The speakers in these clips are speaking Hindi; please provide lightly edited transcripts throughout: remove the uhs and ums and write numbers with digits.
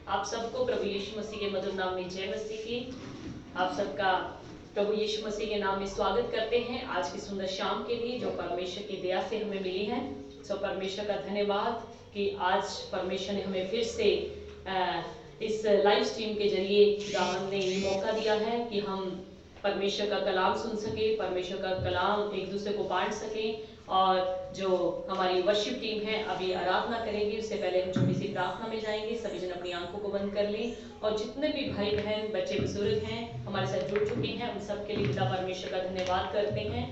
आप सबको प्रभु यीशु मसीह के मधुर नाम में जय मसीह की। आप सबका प्रभु यीशु मसीह के नाम में स्वागत करते हैं आज की सुंदर शाम के लिए जो परमेश्वर की दया से हमें मिली है। सो परमेश्वर का धन्यवाद कि आज परमेश्वर ने हमें फिर से इस लाइव स्ट्रीम के जरिए खुदावंद ने ये मौका दिया है कि हम परमेश्वर का कलाम सुन सके, परमेश्वर का कलाम एक दूसरे को बांट सकें। और जो हमारी वर्शिप टीम है अभी आराधना करेंगे, उससे पहले हम छोटी सी प्रार्थना में जाएंगे। सभी जन अपनी आंखों को बंद कर लें और जितने भी भाई बहन बच्चे बुजुर्ग हैं हमारे साथ जुड़ चुके हैं, उन सब के लिए पिता परमेश्वर का धन्यवाद करते हैं।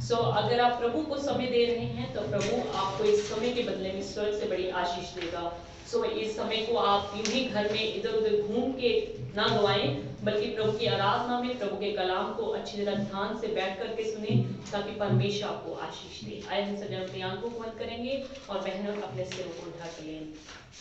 सो अगर आप प्रभु को समय दे रहे हैं तो प्रभु आपको इस समय के बदले में स्वर्ग से बड़ी आशीष देगा। सो इस समय को आप यूं ही घर में इधर उधर घूम के ना गवाएं, बल्कि प्रभु की आराधना में प्रभु के कलाम को अच्छी तरह ध्यान से बैठ करके सुने ताकि परमेश्वर आपको आशीष दे। आए हम सब अपनी आंखों को बंद करेंगे और बहनों अपने सिरों को उठा के लें।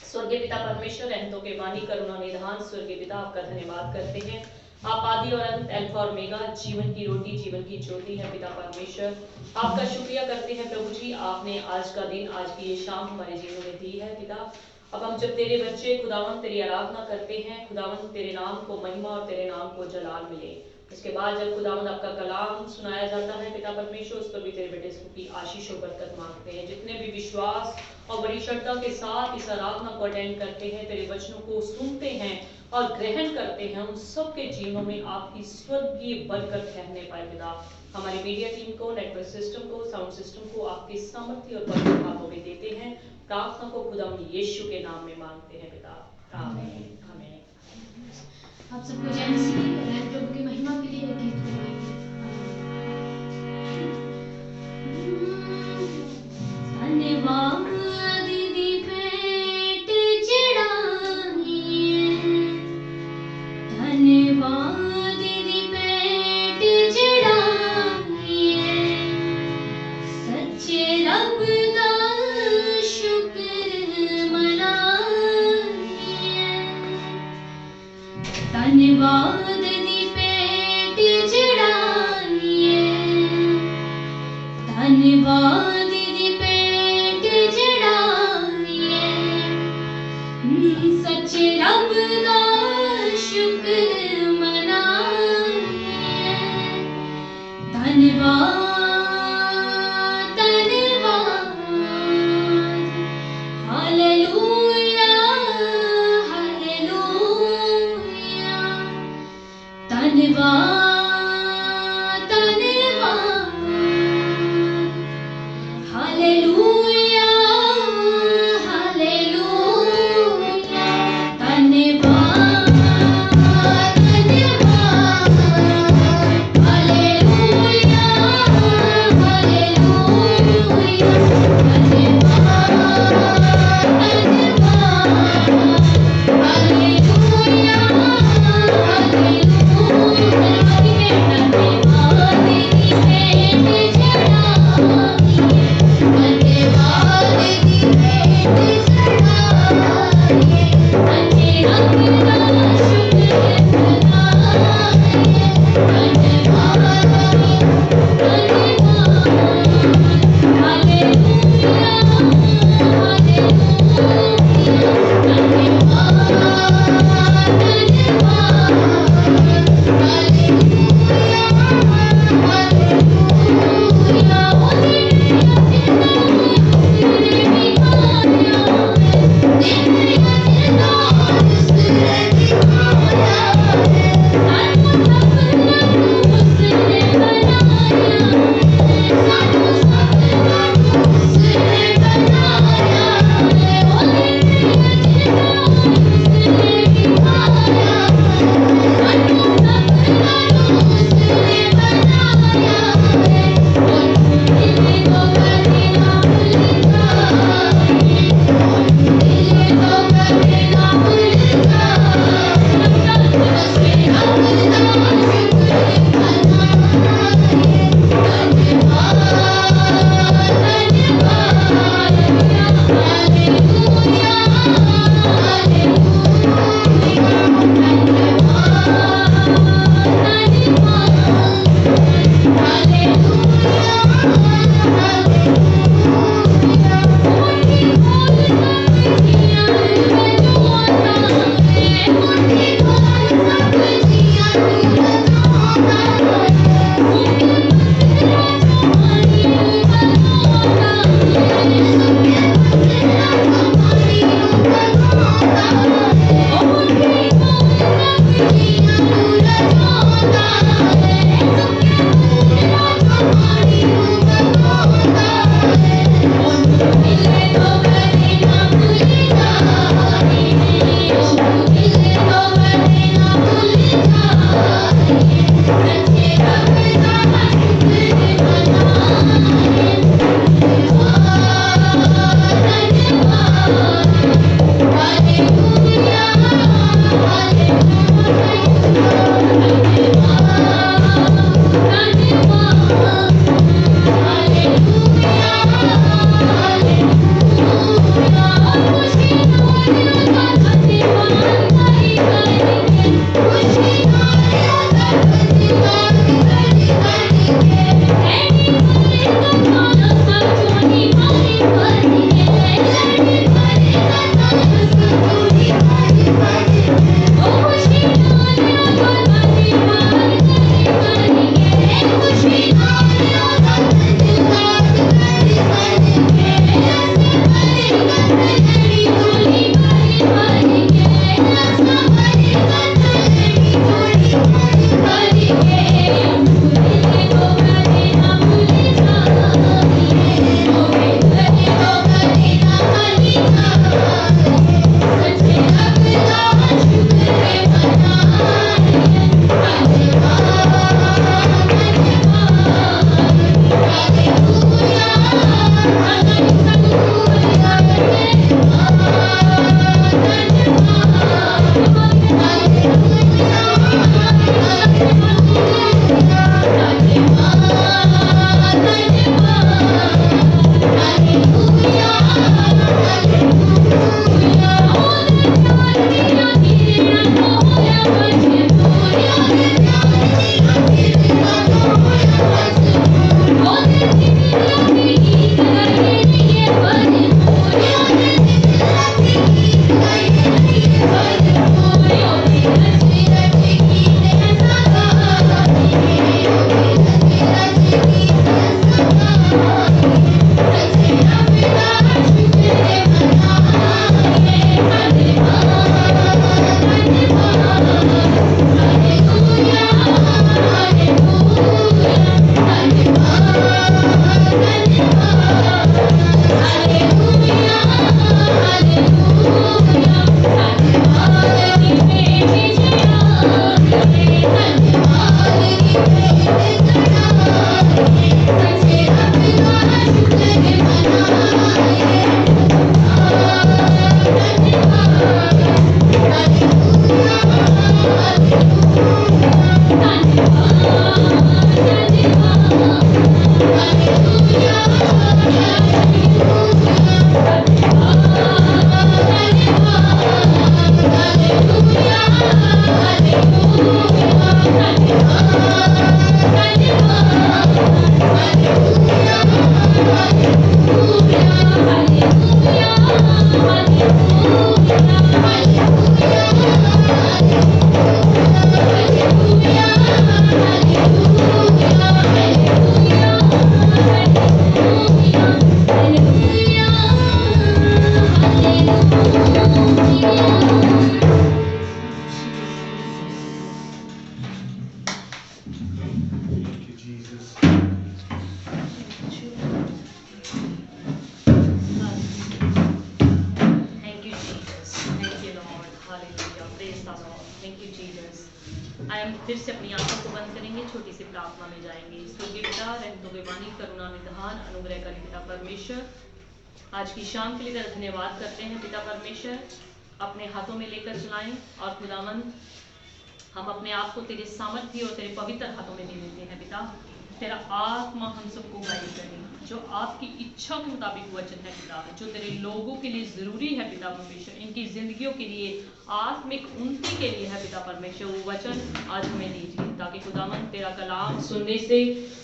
स्वर्गीय पिता परमेश्वर, रहमतों के वाणी करुणा निधान स्वर्गीय पिता, आपका धन्यवाद करते हैं। आप आदि और अंत, अल्फा और ओमेगा, जीवन की रोटी जीवन की ज्योति है पिता परमेश्वर। आपका शुक्रिया करते हैं प्रभु जी, आपने आज का दिन आज की ये शाम हमारे जीवन में दी है पिता। अब हम जब तेरे बच्चे खुदावन तेरी आराधना करते हैं, खुदावन तेरे नाम को महिमा और तेरे नाम को जलाल मिले। इसके बाद जब खुदावन आपका कलाम सुनाया जाता है पिता परमेश्वर, उस पर भी तेरे बेटे की आशीष और बरकत मांगते हैं। जितने भी विश्वास और बड़ी श्रद्धा के साथ इस आराधना को अटेंड करते हैं, तेरे वचनों को सुनते हैं और ग्रहण करते हैं, उन सबके जीवनों में आपकी स्वर्गीय बरकत ठहरने पाए पिता। हमारी मीडिया टीम को, नेटवर्क सिस्टम को, साउंड सिस्टम को आपकी सामर्थ्य और पवित्र हाथों में देते हैं। प्रार्थना को खुदा यीशु के नाम में मांगते हैं पिता, आमीन आमीन। आप सबको जय मसीह। प्रभु की महिमा के लिए गीत गाएंगे। धन्यवाद दीदी पेट चढ़ाइए, धन्यवाद दीदी पेट चढ़ाइए, सच्चे रब का शुक्र मनाइए। धन्यवाद दी पेट चढ़ाइए, धन्यवाद दी पेट चढ़ाइए, सच्चे रब का शुक्र मनाइए। धन्यवाद धन्यवाद, हालेलुया हालेलुया। धन्यवाद धन्यवाद, हालेलुया हालेलुया। धन्यवाद धन्यवाद, hallelujah father, thank you Jesus. हम फिर से अपनी आंखों को बंद करेंगे, छोटी सी प्रार्थना में जाएंगे। स्वर्गीय पिता, रहमतों के वाणी, करुणा निधान, अनुग्रहकारी पिता परमेश्वर, आज की शाम के लिए तेरा धन्यवाद करते हैं पिता परमेश्वर। अपने हाथों में लेकर चलाएं और खुदावंद हम अपने आप को तेरे सामर्थ्य और तेरे पवित्र हाथों में दे देते हैं पिता। तेरा आत्मा हम सबको गाइड करे, जो आपकी इच्छा के मुताबिक वचन है पिता, जो तेरे लोगों के लिए जरूरी है पिता परमेश्वर, इनकी जिंदगियों के लिए, आत्मिक उन्नति के लिए है पिता परमेश्वर, वो वचन आज हमें दीजिए, ताकि खुदावंद तेरा कलाम सुनने से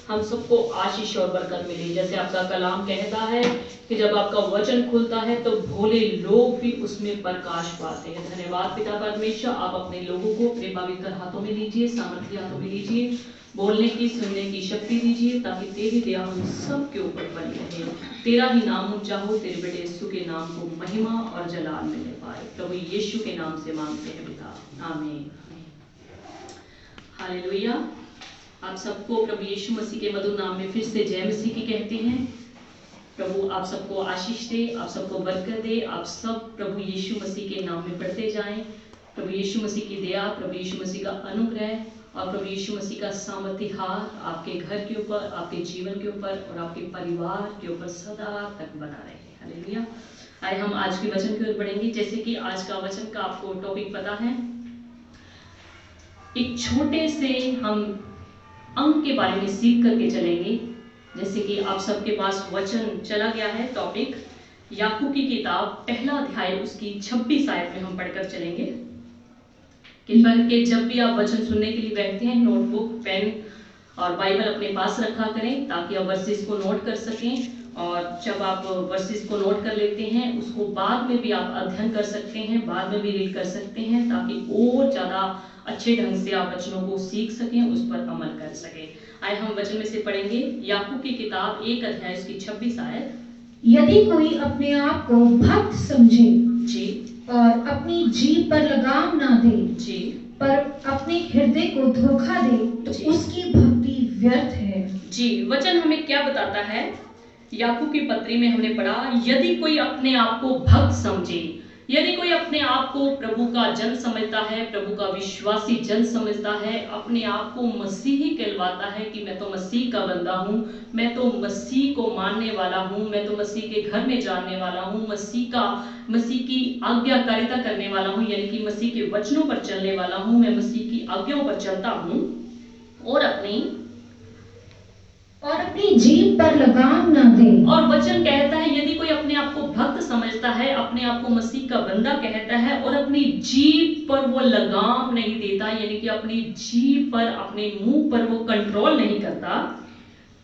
हम सबको आशीष और बरकत मिले। जैसे आपका कलाम कहता है कि जब आपका वचन खुलता है तो भोले लोग भी उसमें प्रकाश पाते हैं। धन्यवाद पिता परमेश्वर, आप अपने लोगों को अपने पवित्र हाथों में लीजिए, सामर्थ्य हाथों में लीजिए, बोलने की सुनने की शक्ति दीजिए, ताकि तेरी दया हम सब के ऊपर बनी रहे। तेरा ही नाम ऊंचा हो, तेरे बेटे यीशु के नाम को महिमा और जलाल मिलने पाए। प्रभु यीशु के नाम से मांगते हैं पिता, आमीन। हालेलुया। आप सबको प्रभु यीशु मसीह के मधुर नाम में फिर से जय मसीह की कहते हैं। प्रभु आप सबको आशीष दे, आप सबको बरकत दे। आप सब प्रभु यीशु मसीह के नाम में पढ़ते जाएं। प्रभु यीशु मसीह की दया, प्रभु यीशु मसीह का अनुग्रह और प्रभु यीशु मसीह का सामर्थ्य हाथ आपके घर के ऊपर, आपके जीवन के ऊपर और आपके परिवार के ऊपर सदा तक बना रहे। हालेलुया। आइए हम आज के वचन की ओर बढ़ेंगे। जैसे कि आज का वचन का आपको टॉपिक पता है, एक छोटे से हम अंक के बारे में सीख करके चलेंगे। जैसे कि आप सबके पास वचन चला गया है, टॉपिक याकूब की किताब पहला अध्याय उसकी 26 आयत में हम पढ़कर चलेंगे। कृपया करके जब भी आप वचन सुनने के लिए बैठते हैं, नोटबुक, पेन और बाइबल अपने पास रखा करें, ताकि आप वर्सेस को नोट कर सकें। और जब आप वर्सेस को नोट कर लेते हैं, उसको बाद में भी आप अध्ययन कर सकते हैं, बाद में भी रीड कर सकते हैं, ताकि और ज़्यादा अच्छे ढंग से आप वचनों को सीख सकें, उस पर अमल कर सकें। आइए हम वचन में से पढ़ेंगे याकूब की किताब 1 अध्याय उसकी 26 आयत। यदि कोई अपने आप को भक्त समझे जी और अपनी जीभ पर लगाम ना दे जी, पर अपने हृदय को धोखा दे, तो जी। उसकी भक्ति व्यर्थ है। जी, वचन हमें क्या बताता है? याकूब की पत्री में हमने पढ़ा, यदि कोई अपने आप को भक्त समझे, यदि कोई अपने आप को प्रभु का जन समझता है, प्रभु का विश्वासी जन समझता है, अपने आप को मसीही कहलवाता है कि मैं तो मसीह का बंदा हूँ, मैं तो मसीह को मानने वाला हूँ, मैं तो मसीह के घर में जानने वाला हूँ, मसीह की आज्ञाकारिता करने वाला हूँ, यानी कि मसीह के वचनों पर चलने वाला हूँ, मैं मसीह की आज्ञाओं पर चलता हूँ और अपनी जीभ पर लगाम ना दे। और वचन कहता है यदि कोई अपने आप को भक्त समझता है, अपने आप को मसीह का बंदा कहता है और अपनी जीभ पर वो लगाम नहीं देता, यानी कि अपनी जीभ पर, अपने मुंह पर वो कंट्रोल नहीं करता,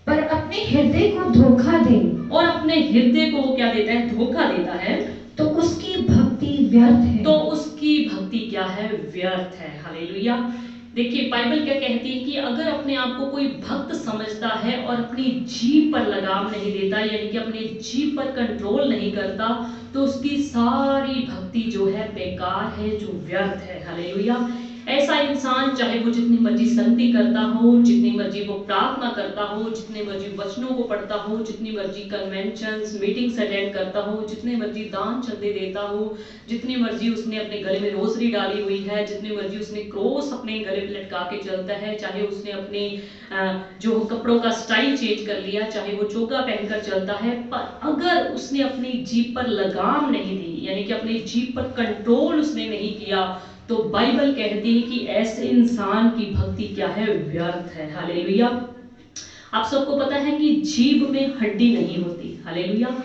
पर अपने हृदय को धोखा दे, और अपने हृदय को वो क्या देता है? धोखा देता है, तो उसकी भक्ति व्यर्थ है। तो उसकी भक्ति क्या है? व्यर्थ है। हालेलुया। देखिए बाइबल क्या कहती है कि अगर अपने आप को कोई भक्त समझता है और अपनी जीभ पर लगाम नहीं देता, यानी कि अपने जीभ पर कंट्रोल नहीं करता, तो उसकी सारी भक्ति जो है बेकार है, जो व्यर्थ है। हालेलुया। ऐसा इंसान चाहे वो जितनी मर्जी संगति करता हो, जितनी मर्जी वो प्रार्थना करता हो, जितने मर्जी वचनों को पढ़ता हो, जितनी मर्जी कन्वेंशंस, मीटिंग्स अटेंड करता हो, जितने मर्जी दान चंदे देता हो, जितनी मर्जी उसने अपने गले में रोजरी डाली हुई है, जितनी मर्जी उसने क्रॉस अपने गले में लटका के चलता है, चाहे उसने अपने जो कपड़ों का स्टाइल चेंज कर लिया, चाहे वो चोगा पहनकर चलता है, पर अगर उसने अपनी जीभ पर लगाम नहीं दी, यानी कि अपनी जीभ पर कंट्रोल उसने नहीं किया, तो बाइबल कहती है कि ऐसे इंसान की भक्ति क्या है? व्यर्थ है। हालेलुया। आप सबको पता है कि जीभ में हड्डी नहीं होती। हालेलुया।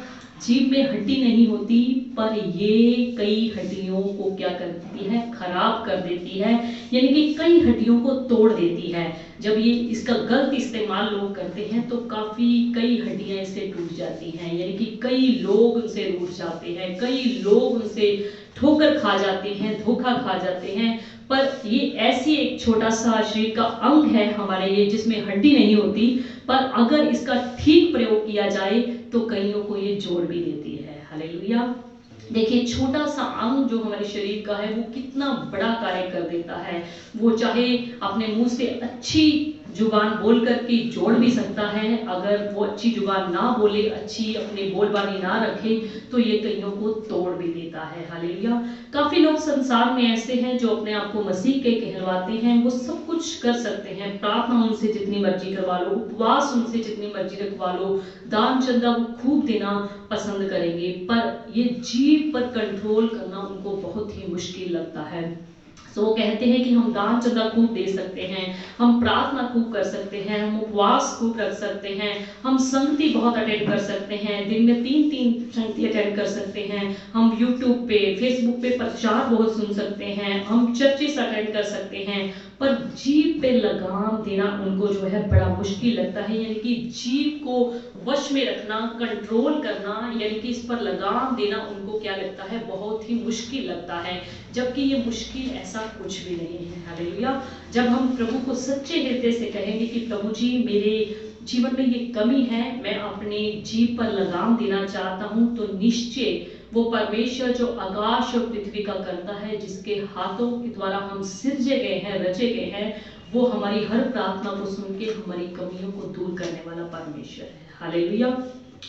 जीभ में हड्डी नहीं होती, पर ये कई हड्डियों को क्या कर देती है? खराब कर देती है, यानी कि कई हड्डियों को तोड़ देती है। जब ये इसका गलत इस्तेमाल लोग करते हैं तो कई हड्डियां इससे टूट जाती हैं, यानी कि कई लोग उनसे रूठ जाते हैं, कई लोग उनसे ठोकर खा जाते हैं, धोखा खा जाते हैं। पर ये ऐसी एक छोटा सा शरीर का अंग है हमारे ये, जिसमें हड्डी नहीं होती, पर अगर इसका ठीक प्रयोग किया जाए तो कईयों को ये जोड़ भी देती है। हालेलुया। देखिए छोटा सा अंग जो हमारे शरीर का है वो कितना बड़ा कार्य कर देता है। वो चाहे अपने मुंह से अच्छी जुबान बोल करके जोड़ भी सकता है। अगर वो अच्छी जुबान ना बोले, अच्छी अपनी बोलबानी ना रखे, तो ये कईयों को तोड़ भी देता है। हालेलुया। काफी लोग संसार में ऐसे हैं जो अपने आप को मसीह के कहलवाते हैं, वो सब कुछ कर सकते हैं, प्रार्थना उनसे जितनी मर्जी करवा लो, उपवास उनसे जितनी मर्जी रखवा लो, दान चंदा वो खूब देना पसंद करेंगे, पर ये जीभ पर कंट्रोल करना उनको बहुत ही मुश्किल लगता है। तो वो कहते हैं कि हम दान चंदा खूब दे सकते हैं, हम प्रार्थना खूब कर सकते हैं, हम उपवास खूब रख सकते हैं, हम संगति बहुत अटेंड कर सकते हैं, दिन में 3-3 संगति अटेंड कर सकते हैं, हम यूट्यूब पे फेसबुक पे प्रचार बहुत सुन सकते हैं, हम चर्चेस अटेंड कर सकते हैं, पर जीभ पे लगाम देना उनको जो है बड़ा मुश्किल लगता है। यानी कि जीभ को वश में रखना, कंट्रोल करना, यानी कि इस पर लगाम देना उनको क्या लगता है, बहुत ही मुश्किल लगता है, जबकि ये मुश्किल ऐसा कुछ भी नहीं है। हालेलुया। जब हम प्रभु को सच्चे हृदय से कहेंगे कि प्रभु जी मेरे जीवन में ये कमी है, मैं अपने जीभ पर लगाम देना चाहता हूं, तो निश्चय वो परमेश्वर जो आकाश और पृथ्वी का करता है, जिसके हाथों के द्वारा हम सिरजे गए हैं, रचे गए हैं, वो हमारी हर प्रार्थना को सुन के हमारी कमियों को दूर करने वाला परमेश्वर है। हालेलुया।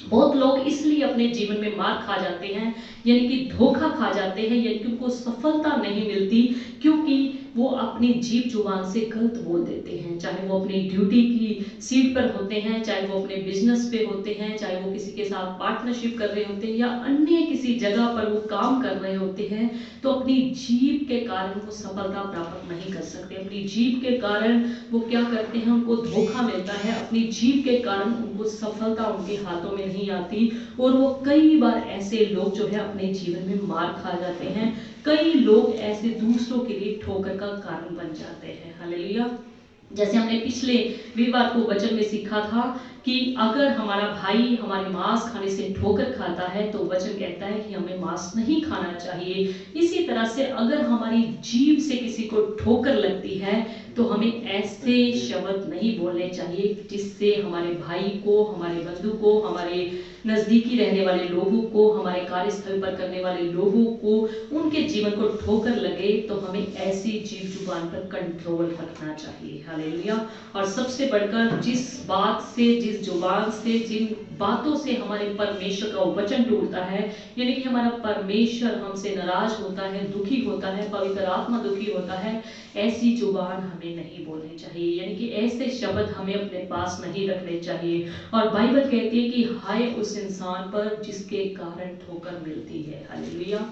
बहुत लोग इसलिए अपने जीवन में मार खा जाते हैं, यानी कि धोखा खा जाते हैं, यानी कि उनको सफलता नहीं मिलती, क्योंकि वो अपनी जीभ जुबान से गलत बोल देते हैं। चाहे वो अपनी ड्यूटी की सीट पर होते हैं, चाहे वो अपने बिजनेस पे होते हैं, चाहे वो किसी के साथ पार्टनरशिप कर रहे होते हैं, या अन्य किसी जगह पर वो काम कर रहे होते हैं, तो अपनी जीभ के कारण वो सफलता प्राप्त नहीं कर सकते। अपनी जीभ के कारण वो क्या करते हैं, उनको धोखा मिलता है, अपनी जीभ के कारण उनको सफलता उनके हाथों में नहीं आती, और वो कई बार ऐसे लोग जो है अपने जीवन में मार खा जाते हैं। कई लोग ऐसे दूसरों के लिए ठोकर का कारण बन जाते हैं। हालेलुया। जैसे हमने पिछले वीरवार को वचन में सीखा था कि अगर हमारा भाई हमारे मांस खाने से ठोकर खाता है, तो वचन कहता है कि हमें मांस नहीं खाना चाहिए। इसी तरह से अगर हमारी जीभ से किसी को ठोकर लगती है, तो हमें ऐसे शब्द नहीं बोलने चाहिए जिससे हमारे भाई को, हमारे बंधु को, हमारे नजदीकी रहने वाले लोगों को, हमारे कार्यस्थल पर करने वाले लोगों को, उनके जीवन को ठोकर लगे। तो हमें ऐसी जीभ जुबान पर कंट्रोल रखना चाहिए। हालेलुया। और सबसे बढ़कर जिस बात से, जिस जुबान से, जिन बातों से हमारे परमेश्वर का वचन टूटता है, यानी कि हमारा परमेश्वर हमसे नाराज होता है, दुखी होता है, पवित्र आत्मा दुखी होता है, ऐसी जुबान हमें नहीं बोलनी चाहिए, यानी कि ऐसे शब्द हमें अपने पास नहीं रखने चाहिए। और बाइबल कहती है कि हाय उस इंसान पर जिसके कारण ठोकर मिलती है। हालेलुया।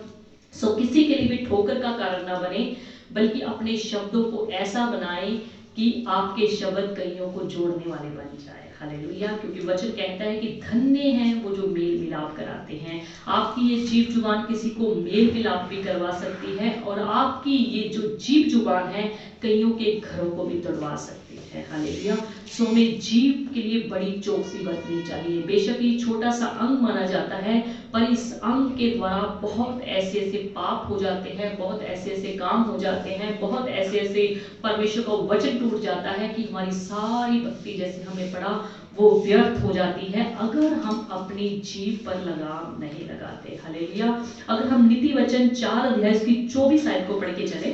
सो किसी के लिए भी ठोकर का कारण ना बने, बल्कि अपने शब्दों को ऐसा बनाएं कि आपके शब्द कईयों को जोड़ने वाले बन जाए। हालेलुया। क्योंकि वचन कहता है कि धन्य हैं वो जो मेल मिलाप कराते हैं। आपकी ये जीभ जुबान किसी को मेल मिलाप भी करवा सकती है, और आपकी ये जो जीभ जुबान है कईयों के घरों को भी तोड़वा सकती है। हालेलुया। सो हमें जीभ के लिए बड़ी चौकसी बरतनी चाहिए। बेशक ये छोटा सा अंग माना जाता है, पर इस अंग के द्वारा बहुत ऐसे ऐसे पाप हो जाते हैं, बहुत ऐसे ऐसे काम हो जाते हैं, बहुत ऐसे ऐसे परमेश्वर का वचन टूट जाता है कि हमारी सारी भक्ति जैसे हमें पड़ा वो व्यर्थ हो जाती है, अगर हम अपनी जीभ पर लगाम नहीं लगाते। हालेलुया। अगर हम नीति वचन 4 अध्याय की 24 आयत को पढ़ के चले,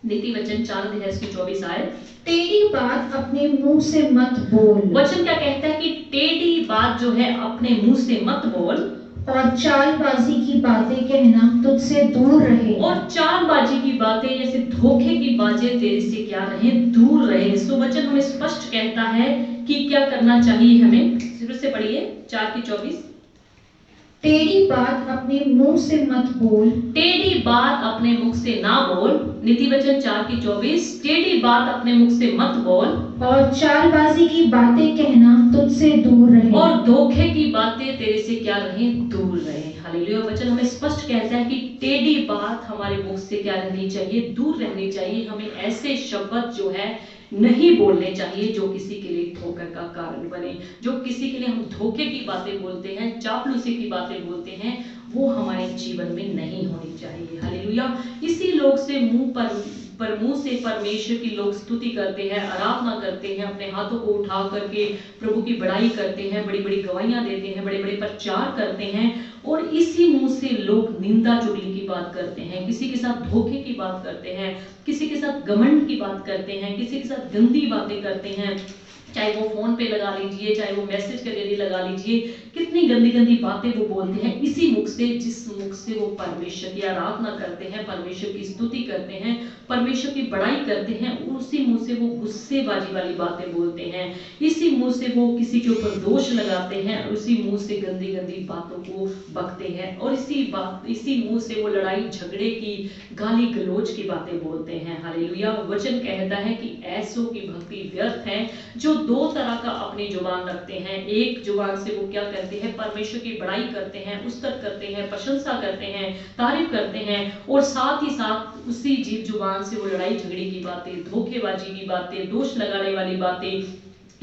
नीति वचन 4 अध्याय की 24 आयत, टेढ़ी बात अपने मुंह से मत बोल। वचन क्या कहता है कि टेढ़ी बात जो है अपने मुंह से मत बोल, और चालबाजी की बातें कहना तुझसे दूर रहे। और चालबाजी की बातें जैसे धोखे की बातें तेरे से क्या रहे, दूर रहे। सो वचन हमें स्पष्ट कहता है कि क्या करना चाहिए हमें। फिर से पढ़िए 4 की 24। टेढ़ी बात अपने मुंह से मत बोल। टेढ़ी बात अपने मुख से ना बोल। नीति वचन 4 की 24। टेढ़ी बात अपने मुख से मत बोल, और चालबाजी की बातें कहना तुझसे दूर रहे। और धोखे की बातें तेरे से क्या रहे, दूर रहे। हालेलुया। वचन हमें स्पष्ट कहता है कि टेढ़ी बात हमारे मुख से क्या रहनी चाहिए, दूर रहनी चाहिए। हमें ऐसे शब्द जो है नहीं बोलने चाहिए जो किसी के लिए ठोकर का कारण बने, जो किसी के लिए हम धोखे की बातें बोलते हैं, चापलूसी की बातें बोलते हैं, वो हमारे जीवन में नहीं होनी चाहिए। हालेलुया। इसी लोग से मुंह से परमेश्वर की लोग स्तुति करते हैं, आराधना करते हैं, अपने हाथों को उठा करके प्रभु की बड़ाई करते हैं, बड़ी बड़ी गवाहियां देते हैं, बड़े बड़े प्रचार करते हैं, और इसी मुंह से लोग निंदा चुगली की बात करते हैं, किसी के साथ धोखे की बात करते हैं, किसी के साथ घमंड की बात करते हैं, किसी के साथ गंदी बातें करते हैं, चाहे वो फोन पे लगा लीजिए, चाहे वो मैसेज के जरिए लगा लीजिए, कितनी गंदी गंदी बातें वो बोलते हैं इसी मुख से, जिस मुख से वो परमेश्वर की आराधना करते हैं, परमेश्वर की स्तुति करते हैं, परमेश्वर की बड़ाई करते हैं, उसी मुंह से वो गुस्सेबाजी वाली बातें बोलते हैं, इसी मुंह से वो किसी के ऊपर दोष लगाते हैं, और उसी मुंह से गंदी गंदी बातों को बकते हैं, और इसी मुंह से वो लड़ाई झगड़े की, गाली गलौज की बातें बोलते हैं। हालेलुया। वचन कहता है कि ऐसों की भक्ति व्यर्थ है जो दो तरह का अपनी जुबान रखते हैं। एक जुबान से वो क्या करते हैं, परमेश्वर की बड़ाई करते हैं, उस्तत करते हैं, प्रशंसा करते हैं, तारीफ करते हैं, और साथ ही साथ उसी जीभ जुबान से वो लड़ाई झगड़े की बातें, धोखेबाजी की बातें, दोष लगाने वाली बातें,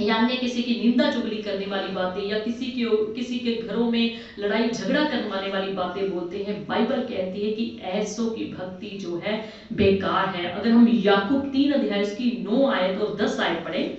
यानी किसी की निंदा चुगली करने वाली बातें, या किसी के घरों में लड़ाई झगड़ा करने वाली बातें बोलते हैं। बाइबल कहती है कि ऐसों की भक्ति जो है बेकार है। अगर हम याकूब 3 अध्याय की 9 आयत और 10 आयत पढ़ें,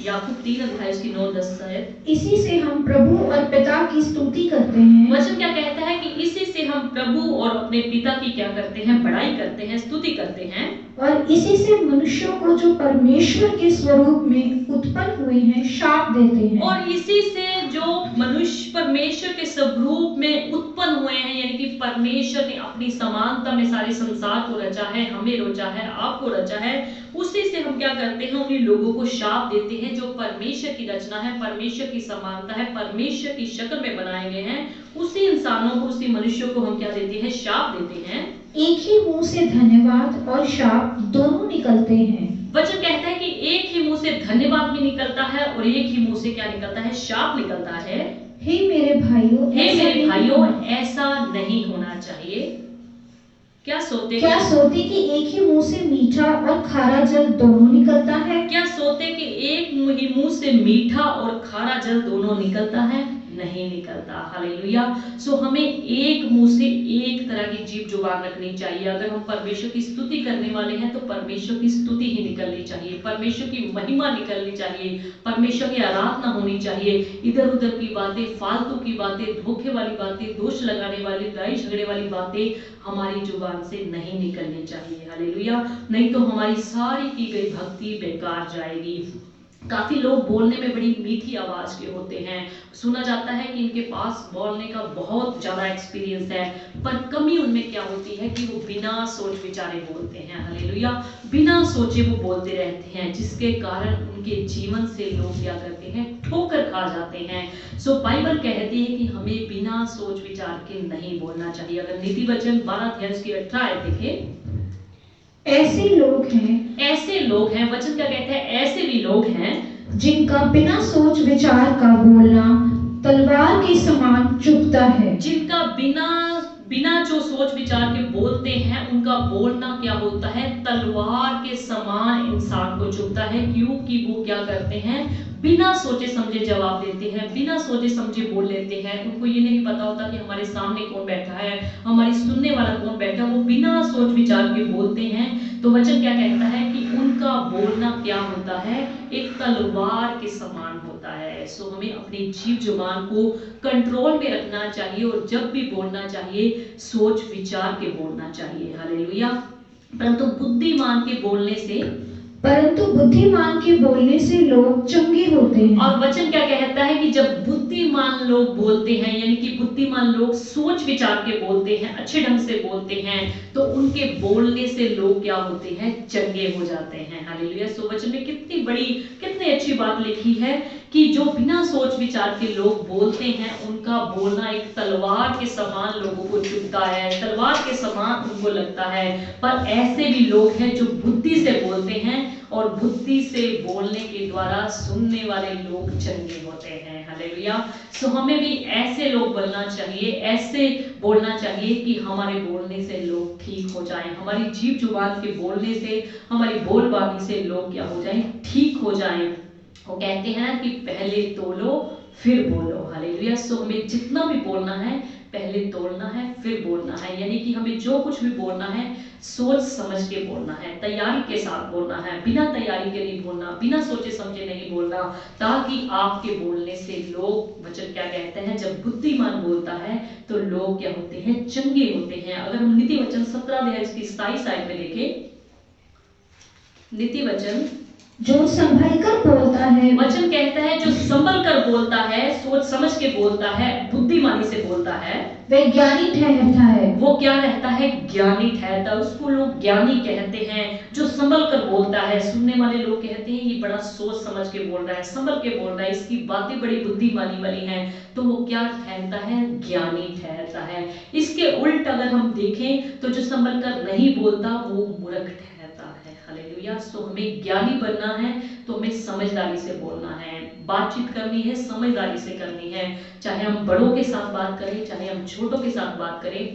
याकूब 3 अध्याय की 9-10 आयत। इसी से हम प्रभु और पिता की स्तुति करते हैं। वचन क्या कहता है कि इसी से हम प्रभु और अपने पिता की क्या करते हैं, बड़ाई करते हैं, स्तुति करते हैं, और इसी से मनुष्यों को जो परमेश्वर के स्वरूप में उत्पन्न हुए हैं शाप देते हैं। और इसी से जो मनुष्य परमेश्वर के स्वरूप में उत्पन्न हुए हैं, यानी कि परमेश्वर ने अपनी समानता में सारे संसार को रचा है, हमें रचा है, आपको रचा है, उसी से हम क्या करते हैं, उन्हीं लोगों को शाप देते हैं जो परमेश्वर की रचना है, परमेश्वर की समानता है, परमेश्वर की शक्ल में बनाए गए हैं। उसी इंसानों को, उसी मनुष्यों को हम क्या देते हैं, शाप देते हैं। एक ही मुंह से धन्यवाद और शाप दोनों निकलते हैं। वचन कहता है कि एक ही मुंह से धन्यवाद भी निकलता है और एक ही मुंह से क्या निकलता है, शाप निकलता है। हे मेरे भाइयों, ऐसा नहीं होना चाहिए। क्या सोते कि एक ही मुंह से मीठा और खारा जल दोनों निकलता है? क्या सोते कि एक ही मुंह से मीठा और खारा जल दोनों निकलता है? नहीं निकलता। हालेलुया। सो हमें एक मुंह से एक तरह की जीभ जुबान रखनी चाहिए। अगर हम परमेश्वर की स्तुति करने वाले हैं तो परमेश्वर की स्तुति ही निकलनी चाहिए, परमेश्वर की महिमा निकलनी चाहिए, परमेश्वर की आराधना होनी चाहिए। इधर उधर की बातें, फालतू की बातें, धोखे वाली बातें, दोष लगाने वाली, लड़ाई झगड़े वाली बातें हमारी जुबान से नहीं निकलनी चाहिए। हालेलुया। नहीं तो हमारी सारी की गई भक्ति बेकार जाएगी। काफी लोग बोलने में बड़ी मीठी आवाज के होते हैं, सुना जाता है कि इनके पास बोलने का बहुत ज्यादा एक्सपीरियंस है, पर कमी उनमें क्या होती है कि वो बिना सोच विचारे बोलते हैं। हालेलुया। बिना सोचे वो बोलते रहते हैं, जिसके कारण उनके जीवन से लोग क्या करते हैं, ठोकर खा जाते हैं। सो बाइबल कहती है कि हमें बिना सोच विचार के नहीं बोलना चाहिए। अगर नीति वचन 12 अध्याय की 18 देखें, ऐसे लोग हैं, वचन क्या कहते हैं, ऐसे भी लोग हैं जिनका बिना सोच विचार का बोलना तलवार के समान चुभता है। जिनका बिना जो सोच विचार के बोलते हैं, उनका बोलना क्या होता है, तलवार के समान इंसान को चुभता है। क्योंकि वो क्या करते हैं, बिना सोचे समझे जवाब देते हैं, बिना सोचे समझे बोल लेते हैं। उनको ये नहीं पता होता कि हमारे सामने कौन बैठा है, हमारी सुनने वाला कौन बैठा है। वो बिना सोच विचार के बोलते हैं। तो वचन क्या कहता है कि उनका बोलना क्या होता है, एक तलवार के समान होता है। सो हमें अपनी जीभ जुबान को कंट्रोल में रखना चाहिए और जब भी बोलना चाहिए सोच विचार के बोलना चाहिए। हालेलुया। परंतु बुद्धिमान के बोलने से लोग चंगे होते हैं। और वचन क्या कहता है कि जब बुद्धिमान लोग बोलते हैं, यानी कि बुद्धिमान लोग सोच विचार के बोलते हैं, अच्छे ढंग से बोलते हैं, तो उनके बोलने से लोग क्या होते हैं, चंगे हो जाते हैं। हालेलुया। सो वचन में कितनी अच्छी बात लिखी है कि जो बिना सोच विचार के लोग बोलते हैं, उनका बोलना एक तलवार के समान लोगों को चुभता है, तलवार के समान उनको लगता है। पर ऐसे भी लोग हैं जो बुद्धि से बोलते हैं और बुद्धि से बोलने के द्वारा सुनने वाले लोग चंगे होते हैं। हालेलुया। सो हमें भी ऐसे लोग बोलना चाहिए, ऐसे बोलना चाहिए कि हमारे बोलने से लोग ठीक हो जाएं, हमारी जीभ जुबान के बोलने से, हमारी बोलबानी से लोग क्या हो जाएं, ठीक हो जाएं। वो कहते हैं ना कि पहले तोलो फिर बोलो। हालेलुया। सो हमें जितना भी बोलना है पहले तोड़ना है फिर बोलना है, यानी कि हमें जो कुछ भी बोलना है सोच समझ के बोलना है, तैयारी के साथ बोलना है, बिना तैयारी के नहीं बोलना, बिना सोचे समझे नहीं बोलना, ताकि आपके बोलने से लोग, वचन क्या कहते हैं, जब बुद्धिमान बोलता है तो लोग क्या होते हैं, चंगे होते हैं। अगर हम नीति वचन 17 अध्याय इसकी 27 आयत में देखें, नीति वचन जो संभल कर बोलता है, वचन कहता है जो संभल कर बोलता है, सोच समझ के बोलता है, बुद्धिमानी से बोलता है, वह ज्ञानी ठहरता है। वो क्या रहता है, ज्ञानी ठहरता है, उसको लोग ज्ञानी कहते हैं। जो संभल कर बोलता है, सुनने वाले लोग कहते हैं ये बड़ा सोच समझ के बोल रहा है, संभल के बोल रहा है, इसकी बातें बड़ी बुद्धिमानी वाली हैं, तो वो क्या ठहरता है, ज्ञानी ठहरता है। इसके उल्ट अगर हम देखें तो जो संभल कर नहीं बोलता वो मूर्ख ठहरता है। हालेलुया। सो हमें ज्ञानी बनना है तो हमें समझदारी से बोलना है, बातचीत करनी है, समझदारी से करनी है, चाहे हम बड़ों के साथ बात करें, चाहे हम छोटों के साथ बात करें,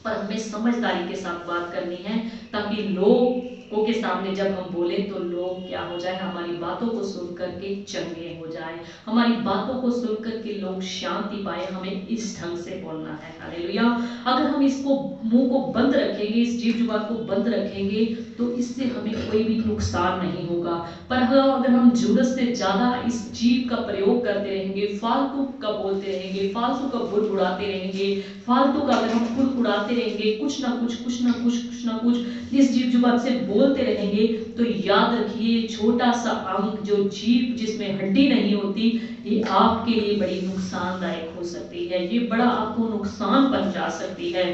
पर हमें समझदारी के साथ बात करनी है, ताकि लोगों के सामने जब हम बोले तो लोग क्या हो जाए, हमारी बातों को सुन करके चंगे हो जाए, हमारी बातों को सुन करके लोग शांति पाए। हमें इस ढंग से बोलना है। हालेलुया। अगर हम इसको मुंह को बंद रखेंगे, इस जीभ जुबान को बंद रखेंगे, तो इससे हमें कोई भी नुकसान नहीं होगा। पर अगर हम जरूरत से ज्यादा इस जीभ का प्रयोग करते रहेंगे, फालतू का बोलते रहेंगे, फालतू का बुड़बुड़ाते रहेंगे, फालतू का अगर हम कुड़कुड़ाते रहेंगे, कुछ ना कुछ इस जीभ जुबान से बोलते रहेंगे, तो याद रखिए छोटा सा अंग जो जीभ जिसमें हड्डी नहीं होती, ये आपके लिए बड़ी नुकसानदायक हो सकती है, ये बड़ा आपको नुकसान पहुंचा सकती है।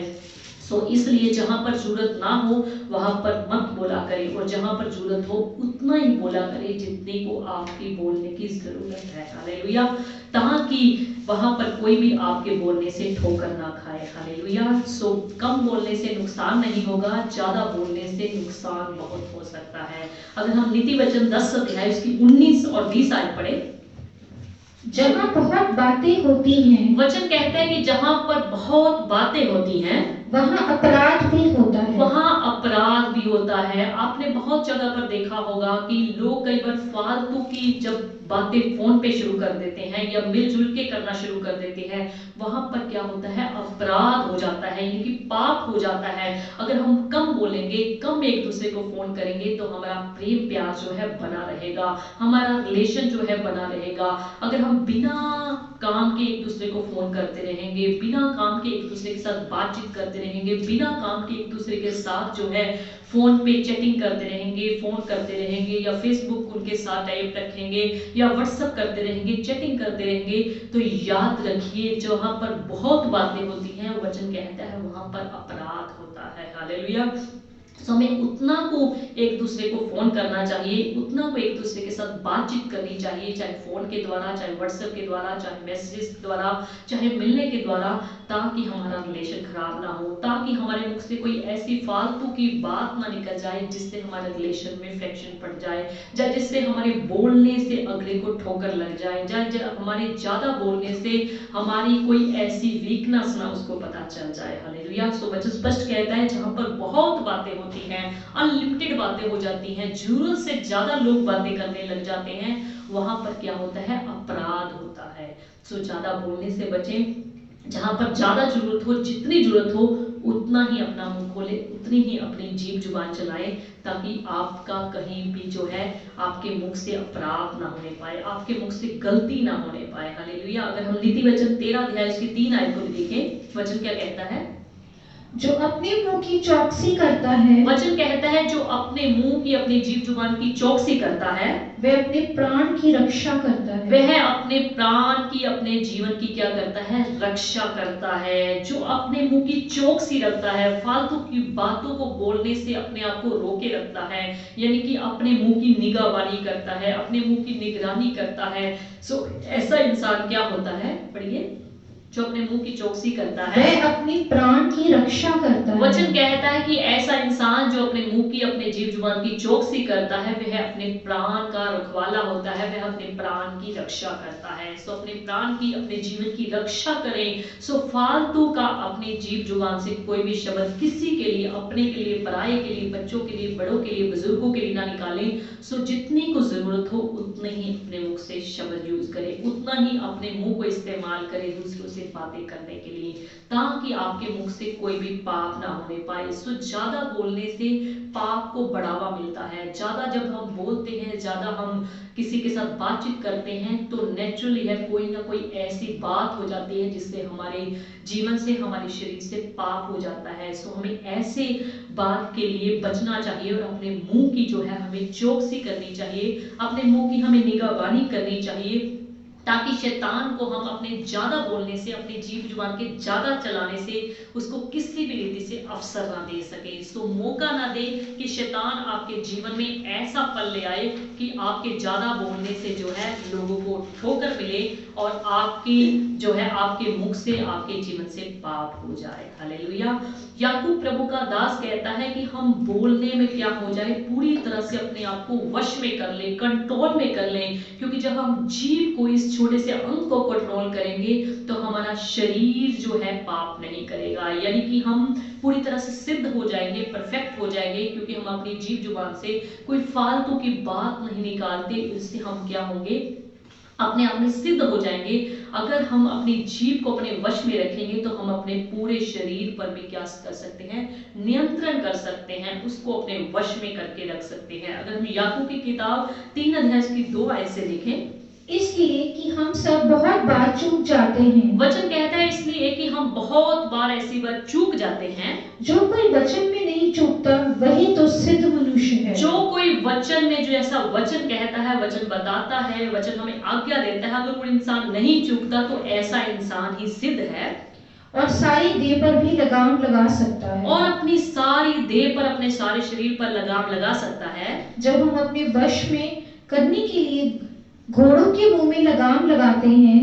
सो इसलिए जहां पर जरूरत ना हो वहां पर मत बोला करें, और जहां पर जरूरत हो उतना ही बोला करें जितने को आपकी बोलने की जरूरत है। हालेलुया। ताकि वहां पर कोई भी आपके बोलने से ठोकर ना खाए। हालेलुया। सो कम बोलने से नुकसान नहीं होगा, ज्यादा बोलने से नुकसान बहुत हो सकता है। अगर हम नीति वचन 10 अध्याय उसकी 19 और 20 आयत पढ़े, जहाँ बहुत बातें होती हैं, वचन कहता है कि जहां पर बहुत बातें होती हैं वहाँ अपराध भी होता है। वहां अपराध भी होता है। आपने बहुत जगह पर देखा होगा कि लोग कई बार फालतू की जब बातें फोन पे शुरू कर देते हैं या मिलजुल के करना शुरू कर देते हैं, वहां पर क्या होता है, अपराध हो जाता है, यानी कि पाप हो जाता है। अगर हम कम बोलेंगे, कम एक दूसरे को फोन करेंगे, तो हमारा प्रेम प्यार जो है बना रहेगा, हमारा रिलेशन जो है बना रहेगा। अगर हम बिना काम के एक दूसरे को फोन करते रहेंगे, बिना काम के एक दूसरे के साथ बातचीत करते रहेंगे, बिना काम के एक दूसरे के साथ जो है फोन पे चैटिंग करते रहेंगे, फोन करते रहेंगे, या फेसबुक उनके साथ टाइप रखेंगे, या व्हाट्सएप करते रहेंगे, चैटिंग करते रहेंगे, तो याद रखिए जहां पर बहुत बातें होती हैं, वचन कहता है वहां पर अपराध होता है। हालेलुया। तो हमें उतना को एक दूसरे को फोन करना चाहिए, उतना को एक दूसरे के साथ बातचीत करनी चाहिए, चाहे फोन के द्वारा, चाहे व्हाट्सएप के द्वारा, चाहे मैसेज के द्वारा, चाहे मिलने के द्वारा, ताकि हमारा रिलेशन खराब ना हो, ताकि हमारे मुख से कोई ऐसी फालतू की बात ना निकल जाए जिससे हमारे रिलेशन में फ्रैक्शन पड़ जाए, या जिससे हमारे बोलने से अगले को ठोकर लग जाए, या हमारे ज्यादा बोलने से हमारी कोई ऐसी वीकनेस ना उसको पता चल जाए। हालेलुया। सो वचन स्पष्ट कहता है जहां पर बहुत बातें होती हैं, अनलिमिटेड बातें हो जाती हैं, जरूरत से ज्यादा लोग बातें करने लग जाते हैं, वहां पर क्या होता है, अपराध होता है। सो ज्यादा बोलने से बचें। जहां पर ज्यादा जरूरत हो, जितनी जरूरत हो उतना ही अपना मुंह खोले, उतनी ही अपनी जीभ जुबान चलाएं, ताकि आपका कहीं भी जो है आपके मुख से अपराध ना होने पाए, आपके मुख से गलती ना होने पाए। हालेलुया। अगर हम नीति वचन 13 अध्याय उसकी 3 आयत को भी देखें, वचन क्या कहता है, जो अपने मुंह की चौकसी करता है, वचन कहता है जो अपने मुंह की, अपनी जीभ जुबान की चौकसी करता है, वह अपने प्राण की रक्षा करता है। वह अपने प्राण की, अपने जीवन की क्या करता है, रक्षा करता है। जो अपने मुंह की चौकसी रखता है, फालतू की बातों को बोलने से अपने आप को रोके रखता है, यानी कि अपने मुंह की निगाहबानी करता है, अपने मुंह की निगरानी करता है। सो ऐसा इंसान क्या होता है, पढ़िए, जो अपने मुंह की चौकसी करता है, वह अपने प्राण की रक्षा करता है। वचन कहता है कि ऐसा इंसान जो अपने मुंह की, अपने जीभ जुबान की चौकसी करता है, वह अपने प्राण का रखवाला होता है, वह अपने प्राण की रक्षा करता है। सो अपने प्राण की, अपने जीवन की रक्षा करें। सो फालतू का अपने जीभ जुबान से कोई भी शब्द किसी के लिए, अपने के लिए, पराये के लिए, बच्चों के लिए, बड़ों के लिए, बुजुर्गों के लिए ना निकालें। सो जितनी को जरूरत हो उतने ही अपने मुख से शब्द यूज करें, उतना ही अपने मुंह को इस्तेमाल करें दूसरों से से बातें करने के लिए, ताकि आपके मुख से कोई भी पाप ना होने पाए। सो ज्यादा बोलने से पाप को बढ़ावा मिलता है। ज्यादा जब हम बोलते हैं, ज्यादा हम किसी के साथ बातचीत करते हैं, तो नेचुरली है कोई ना कोई ऐसी बात हो जाती है जिससे हमारे जीवन से, हमारे शरीर से पाप हो जाता है। सो हमें ऐसे बात के लिए बचना चाहिए और अपने मुंह की जो है हमें चौकसी करनी चाहिए, अपने मुंह की हमें निगहबानी करनी चाहिए, ताकि शैतान को हम अपने ज्यादा बोलने से, अपनी जीभ जुबान के ज्यादा चलाने से उसको किसी भी रीति से अवसर ना दे सके। सो मौका ना दे कि शैतान आपके जीवन में ऐसा पल ले आए कि आपके ज्यादा बोलने से जो है लोगों को ठोकर मिले और आपकी जो है आपके मुख से, आपके जीवन से पाप हो जाए। हालेलुया। याकूब प्रभु का दास कहता है कि हम बोलने में क्या हो जाए, पूरी तरह से अपने आप को वश में कर लें, कंट्रोल में कर लें, क्योंकि जब हम जीभ को, इस छोटे से अंग को कंट्रोल करेंगे तो हमारा शरीर जो है पाप नहीं करेगा। यानी कि हम पूरी तरह से सिद्ध हो जाएंगे, परफेक्ट हो जाएंगे, क्योंकि हम अपनी जीभ जुबान से कोई फालतू की बात नहीं निकालते। इससे हम क्या होंगे, अपने आप में सिद्ध हो जाएंगे। अगर हम अपनी जीभ को अपने वश में रखेंगे तो हम अपने पूरे शरीर पर भी क्या कर सकते हैं, नियंत्रण कर सकते हैं, उसको अपने वश में करके रख सकते हैं। अगर हम याकूब की किताब 3 अध्याय की 2 आयत से देखें, इसलिए कि हम सब बहुत बार चूक जाते हैं। वचन कहता है इसलिए कि हम बहुत बार ऐसी बार चूक जाते हैं। जो कोई वचन में नहीं चूकता वही तो सिद्ध मनुष्य है। जो कोई वचन में, जो ऐसा वचन कहता है, वचन बताता है, वचन हमें आज्ञा देता है, अगर कोई इंसान नहीं चूकता तो ऐसा इंसान ही सिद्ध है और सारी देह पर भी लगाम लगा सकता है। और अपनी सारी देह पर, अपने सारे शरीर पर लगाम लगा सकता है। जब हम अपने वश में करने के लिए घोड़ों के मुंह में लगाम लगाते हैं,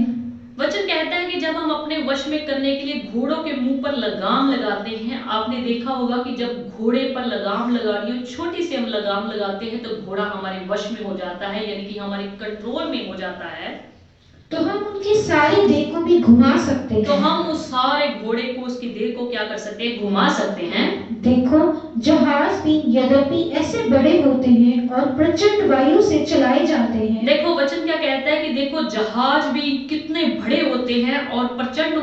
वचन कहता है कि जब हम अपने वश में करने के लिए घोड़ों के मुंह पर लगाम लगाते हैं, आपने देखा होगा कि जब घोड़े पर लगाम लगानी हो, छोटी सी हम लगाम लगाते हैं तो घोड़ा हमारे वश में हो जाता है, यानी कि हमारे कंट्रोल में हो जाता है। तो हम उनकी सारी देह को भी घुमा सकते हैं। तो हम उस सारे घोड़े को, उसकी देह को क्या कर सकते हैं, घुमा सकते हैं। देखो, जहाज भी यद्यपि ऐसे बड़े होते हैं और प्रचंड वायु से चलाए जाते हैं। देखो वचन क्या कहता है कि देखो जहाज भी कितने बड़े होते हैं और प्रचंड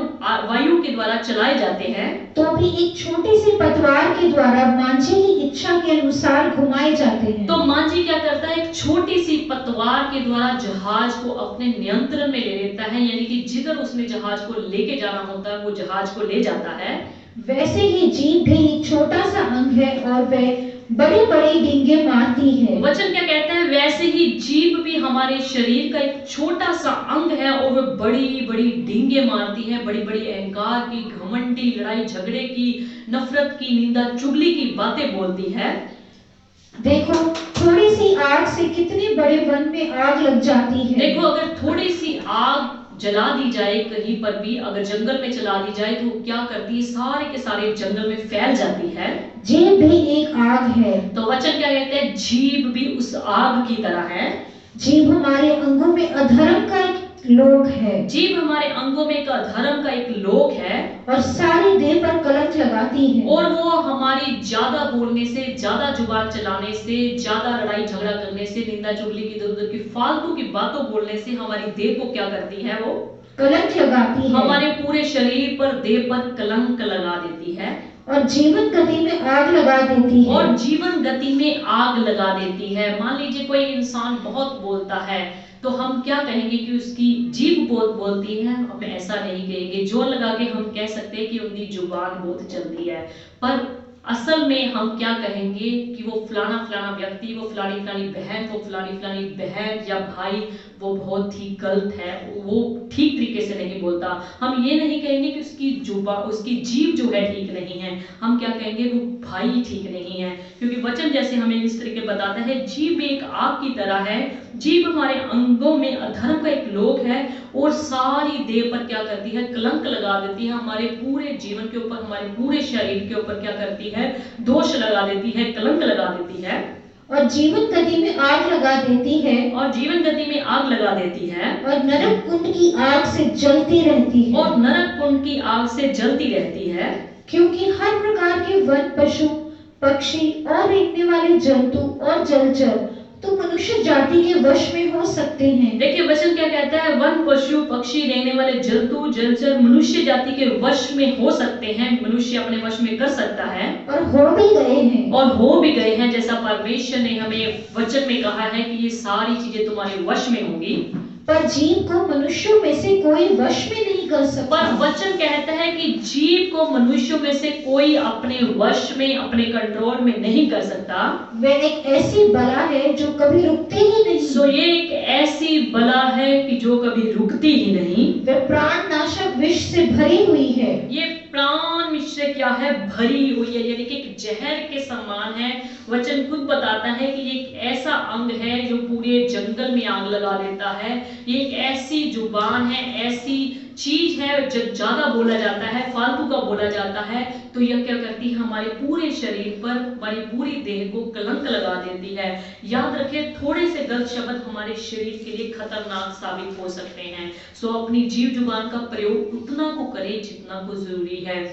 वायु के द्वारा चलाए जाते हैं, तो भी एक छोटी सी पतवार के द्वारा मांझी की इच्छा के अनुसार घुमाए जाते हैं। तो मांझी क्या करता है, एक छोटी सी पतवार के द्वारा जहाज को अपने नियंत्रण में ले लेता है, यानी कि जिधर उसने जहाज को लेके जाना होता है वो जहाज को ले जाता है। वैसे ही जीभ भी एक छोटा सा अंग है और वह बड़ी बड़ी डींगे मारती है। वचन क्या कहता है, वैसे ही जीभ भी हमारे शरीर का एक छोटा सा अंग है और वह बड़ी बड़ी डींगे मारती है, बड़ी बड़ी अहंकार की, घमंडी, लड़ाई झगड़े की, नफरत की, निंदा चुगली की बातें बोलती है। देखो, थोड़ी सी आग से कितने बड़े वन में आग लग जाती है। देखो, अगर थोड़ी सी आग जला दी जाए कहीं पर भी, अगर जंगल में चला दी जाए तो क्या करती है, सारे के सारे जंगल में फैल जाती है। जीभ भी एक आग है। तो वचन क्या कहते हैं, जीभ भी उस आग की तरह है। जीभ हमारे अंगों में अधर्म का एक लोक है। जीभ हमारे अंगों में एक अधर्म का एक लोक है और सारी देह पर कलंक लगाती है। और वो हमारी ज्यादा बोलने से, ज्यादा जुबान चलाने से, ज्यादा लड़ाई झगड़ा करने से, निंदा चुगली की, इधर उधर की फालतू की बातों बोलने से हमारी देह को क्या करती है, वो कलंक लगाती है। हमारे पूरे शरीर पर, देह पर कलंक लगा देती है और जीवन गति में आग लगा देती है। और जीवन गति में आग लगा देती है। मान लीजिए कोई इंसान बहुत बोलता है तो हम क्या कहेंगे कि उसकी जीभ बहुत बोलती है, हम ऐसा नहीं कहेंगे। जोर लगा के हम कह सकते हैं कि उनकी जुबान बहुत चलती है, पर असल में हम क्या कहेंगे कि वो फलाना फलाना व्यक्ति, वो फलानी फलानी बहन, वो फलानी फलानी बहन या भाई वो बहुत ही गलत है, वो ठीक तरीके से नहीं बोलता। हम ये नहीं कहेंगे कि उसकी जुबान, उसकी जीभ जो है ठीक नहीं है, हम क्या कहेंगे, वो भाई ठीक नहीं है। क्योंकि वचन जैसे हमें इस तरीके बताता है, जीभ एक आग की तरह है। जीभ हमारे अंगों में अधर्म का एक लोक है और सारी देह पर क्या करती है, कलंक लगा देती है। हमारे पूरे जीवन के ऊपर, हमारे पूरे शरीर के ऊपर क्या करती है, दोष लगा देती है, कलंक लगा देती है और जीवन गति में आग लगा देती है। और जीवन गति में आग लगा देती है और नरक कुंड की आग से जलती रहती है। और नरक कुंड की आग से जलती रहती है। क्योंकि हर प्रकार के वन, पशु, पक्षी और रेंगने वाले जंतु और जलचर तो मनुष्य जाति के वश में हो सकते हैं। देखिए वचन क्या कहता है, वन पशु पक्षी रहने वाले जंतु जलचर मनुष्य जाति के वश में हो सकते हैं, मनुष्य अपने वश में कर सकता है और हो भी गए हैं। और हो भी गए हैं, जैसा परमेश्वर ने हमें वचन में कहा है कि ये सारी चीजें तुम्हारे वश में होंगी। पर जीव को मनुष्यों में से कोई वश में नहीं कर सकता। पर वचन कहता है कि जीव को मनुष्यों में से कोई अपने वश में, अपने कंट्रोल में नहीं कर सकता। वे एक ऐसी बला है जो कभी रुकती ही नहीं। सो ये एक ऐसी बला है कि जो कभी रुकती ही नहीं। वे प्राणनाशक विष से भरी हुई है। ये प्राण विष से क्या है, भरी हुई है, यानी कि एक जहर के समान है। वचन खुद बताता है कि ये एक ऐसा अंग है जो पूरे जंगल में आग लगा देता है। ये एक ऐसी जुबान है, ऐसी चीज है, जब ज्यादा बोला जाता है, फालतू का बोला जाता है तो यह क्या करती है, हमारे पूरे शरीर पर, हमारी पूरी देह को कलंक लगा देती है। याद रखें, थोड़े से गलत शब्द हमारे शरीर के लिए खतरनाक साबित हो सकते हैं। सो अपनी जीव जुबान का प्रयोग उतना को करें जितना को जरूरी है।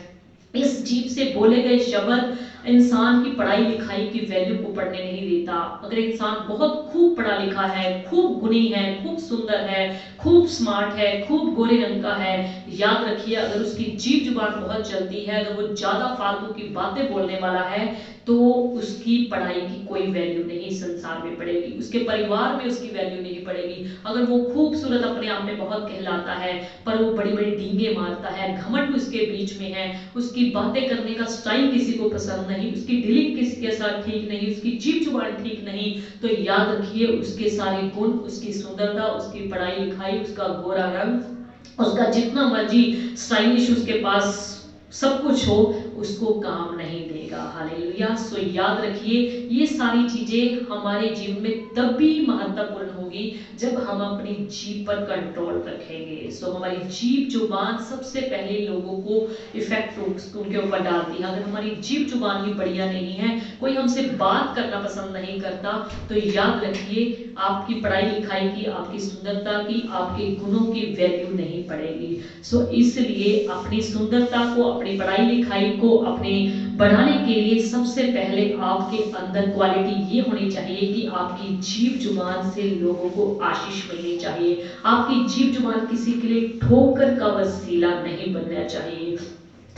इस जीव से बोले गए शब्द इंसान की पढ़ाई लिखाई की वैल्यू को पढ़ने नहीं देता। अगर इंसान बहुत खूब पढ़ा लिखा है, खूब गुणी है, खूब सुंदर है, खूब स्मार्ट है, खूब गोरे रंग का है, याद रखिए अगर उसकी जीभ जुबान बहुत चलती है, अगर वो ज्यादा फालतू की बातें बोलने वाला है तो उसकी पढ़ाई की कोई वैल्यू नहीं संसार में पड़ेगी, उसके परिवार में उसकी वैल्यू नहीं पड़ेगी। अगर वो खूबसूरत अपने आप में बहुत कहलाता है पर वो बड़ी बड़ी डींगे मारता है, घमंड उसके बीच में है, उसकी बातें करने का स्टाइल किसी को पसंद नहीं, उसकी डीलिंग किसी के साथ ठीक नहीं, उसकी जीभ जुबान ठीक नहीं, तो याद रखिए उसके सारे गुण, उसकी सुंदरता, उसकी पढ़ाई लिखाई, उसका गोरा रंग, उसका जितना मर्जी स्टाइलिश उसके पास सब कुछ हो, उसको काम नहीं देगा। हालेलुया। सो याद रखिए ये सारी चीजें हमारे जीवन में तभी महत्वपूर्ण होगी जब हम अपनी जीभ पर कंट्रोल रखेंगे। सो हमारी जीभ जुबान सबसे पहले लोगों को इफेक्ट उनके ऊपर डालती है। अगर हमारी जीभ जुबान ही बढ़िया नहीं है, कोई हमसे बात करना पसंद नहीं करता, तो याद रखिए आपकी पढ़ाई लिखाई की, आपकी सुंदरता की, आपके गुणों की वैल्यू नहीं पड़ेगी। सो इसलिए अपनी सुंदरता को, अपनी पढ़ाई लिखाई को अपने बढ़ाने के लिए सबसे पहले आपके अंदर क्वालिटी ये होनी चाहिए कि आपकी जीभ जुबान से लोगों को आशीष मिलनी चाहिए। आपकी जीभ जुबान किसी के लिए ठोकर का वसीला नहीं बनना चाहिए।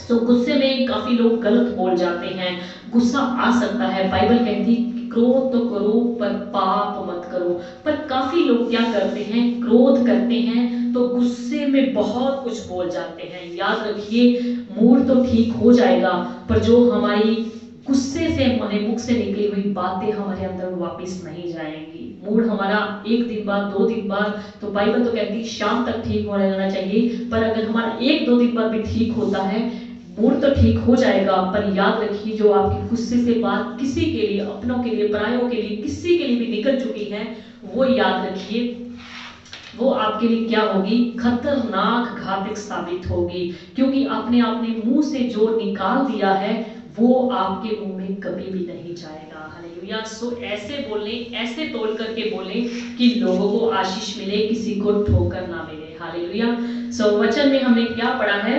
तो गुस्से में काफी लोग गलत बोल जाते हैं, गुस्सा आ सकता है। बाइबल कहती क्रोध तो करो पर पाप मत करो, पर काफी लोग क्या करते हैं, क्रोध करते हैं तो गुस्से में बहुत कुछ बोल जाते हैं। याद रखिए मूड तो ठीक हो जाएगा पर जो हमारी गुस्से से हमारे मुख से निकली हुई बातें हमारे अंदर वापस नहीं जाएंगी। मूड हमारा एक दिन बाद, 2 दिन बाद, तो बाइबल तो कहती शाम तक ठीक हो रहना चाहिए, पर अगर हमारा 1-2 दिन बाद भी ठीक होता है, मूड तो ठीक हो जाएगा, पर याद रखिए जो आपकी गुस्से से बात किसी के लिए, अपनों के लिए, परायों के लिए, किसी के लिए भी निकल चुकी है, वो याद रखिए वो आपके लिए क्या होगी, खतरनाक घातक साबित होगी, क्योंकि आपने मुंह से जो निकाल दिया है वो आपके मुंह में कभी भी नहीं जाएगा। हालेलुया। सो ऐसे बोलने, ऐसे तोल करके बोले कि लोगों को आशीष मिले, किसी को ठोकर ना मिले। हालेलुया। सो वचन में हमने क्या पढ़ा है,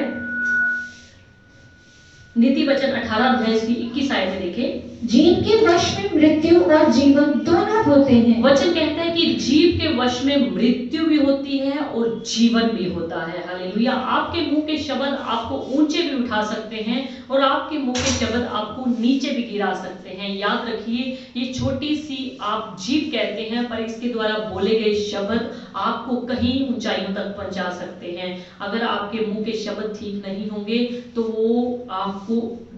नीति वचन 18 अध्याय की 21 आयत में देखें, जीव के वश में मृत्यु और जीवन दोनों होते हैं। वचन कहता है कि जीव के वश में मृत्यु भी होती है और जीवन भी होता है। हालेलुया। आपके मुंह के शब्द आपको ऊंचे भी उठा सकते हैं और आपके मुंह के शब्द आपको नीचे भी गिरा सकते हैं। याद रखिए ये छोटी सी आप जीभ कहते हैं पर इसके द्वारा बोले गए शब्द आपको कहीं ऊंचाइयों तक पहुंचा सकते हैं। अगर आपके मुंह के शब्द ठीक नहीं होंगे तो वो आपको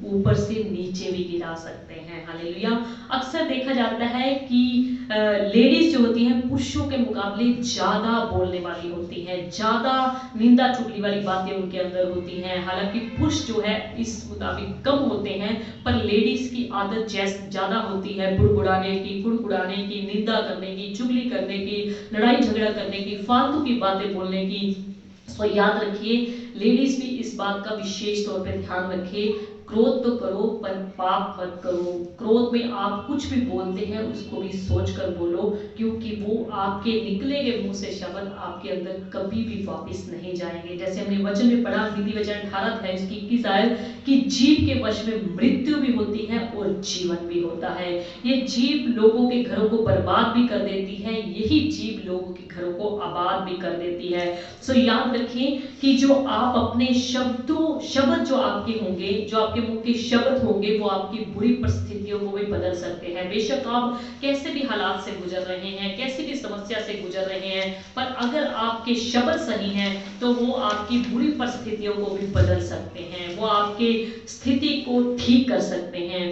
ऊपर से नीचे भी गिरा सकते हैं। हालेलुया। अक्सर देखा जाता है कि लेडीज जो होती हैं पुरुषों के मुकाबले ज्यादा बोलने वाली होती हैं, ज्यादा निंदा चुगली वाली बातें उनके अंदर होती हैं। हालांकि पुरुष जो है इस मुताबिक कम होते हैं, पर लेडीज की आदत ज्यादा होती है बुड़बुड़ाने की, कुड़कुड़ाने की, निंदा करने की, चुगली करने की, लड़ाई झगड़ा करने की, फालतू की बातें बोलने की। तो याद रखिए लेडीज भी इस बात का विशेष तौर पर ध्यान रखें, क्रोध तो करो पर पाप मत करो। क्रोध में आप कुछ भी बोलते हैं उसको भी सोच कर बोलो, क्योंकि वो आपके निकले गए मुंह से शब्द आपके अंदर कभी भी वापस नहीं जाएंगे। जैसे हमने वचन में पढ़ा, नीति वचन 18:21 आयत कि जीव के वश में मृत्यु भी होती है और जीवन भी होता है। ये जीव लोगों के घरों को बर्बाद भी कर देती है, यही जीव लोगों के घरों को आबाद भी कर देती है। सो याद रखिए कि जो आप अपने शब्द जो आपके होंगे, जो आपके मुंह के शब्द होंगे, वो आपकी बुरी परिस्थितियों को भी बदल सकते हैं। बेशक आप कैसे भी हालात से गुजर रहे हैं, कैसी भी समस्या से गुजर रहे हैं, पर अगर आपके शब्द सही हैं तो वो आपकी बुरी परिस्थितियों को भी बदल सकते हैं, वो आपके स्थिति को ठीक कर सकते हैं।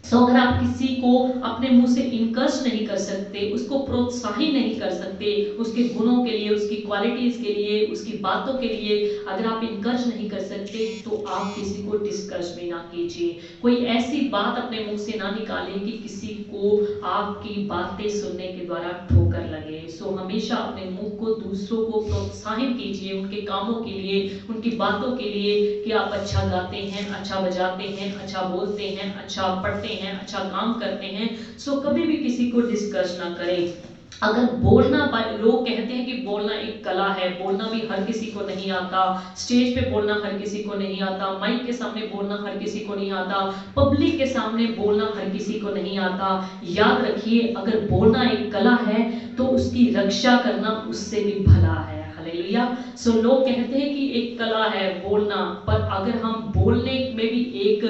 सो अगर आप किसी को अपने मुंह से इनकरेज नहीं कर सकते, उसको प्रोत्साहित नहीं कर सकते, उसके गुणों के लिए, उसकी क्वालिटीज के लिए, उसकी बातों के लिए अगर आप इनकरेज नहीं कर सकते तो आप किसी को डिस्करेज भी ना कीजिए। कोई ऐसी बात अपने मुंह से ना निकालें कि किसी को आपकी बातें सुनने के द्वारा ठोकर लगे। सो हमेशा अपने मुंह को दूसरों को प्रोत्साहित कीजिए उनके कामों के लिए, उनकी बातों के लिए कि आप अच्छा गाते हैं, अच्छा बजाते हैं, अच्छा बोलते हैं, अच्छा पढ़ते हैं, अच्छा काम करते हैं। सो कभी भी किसी को डिस्करेज ना करें। अगर बोलना, लोग कहते हैं कि बोलना एक कला है, बोलना भी हर किसी को नहीं आता, स्टेज पे बोलना हर किसी को नहीं आता, माइक के सामने बोलना हर किसी को नहीं आता, पब्लिक के सामने बोलना हर किसी को नहीं आता। याद रखिए अगर बोलना एक कला है तो उसकी रक्षा करना उससे भी भला है। हालेलुया। सो लोग कहते हैं कि एक कला है बोलना, पर अगर हम बोलने में भी एक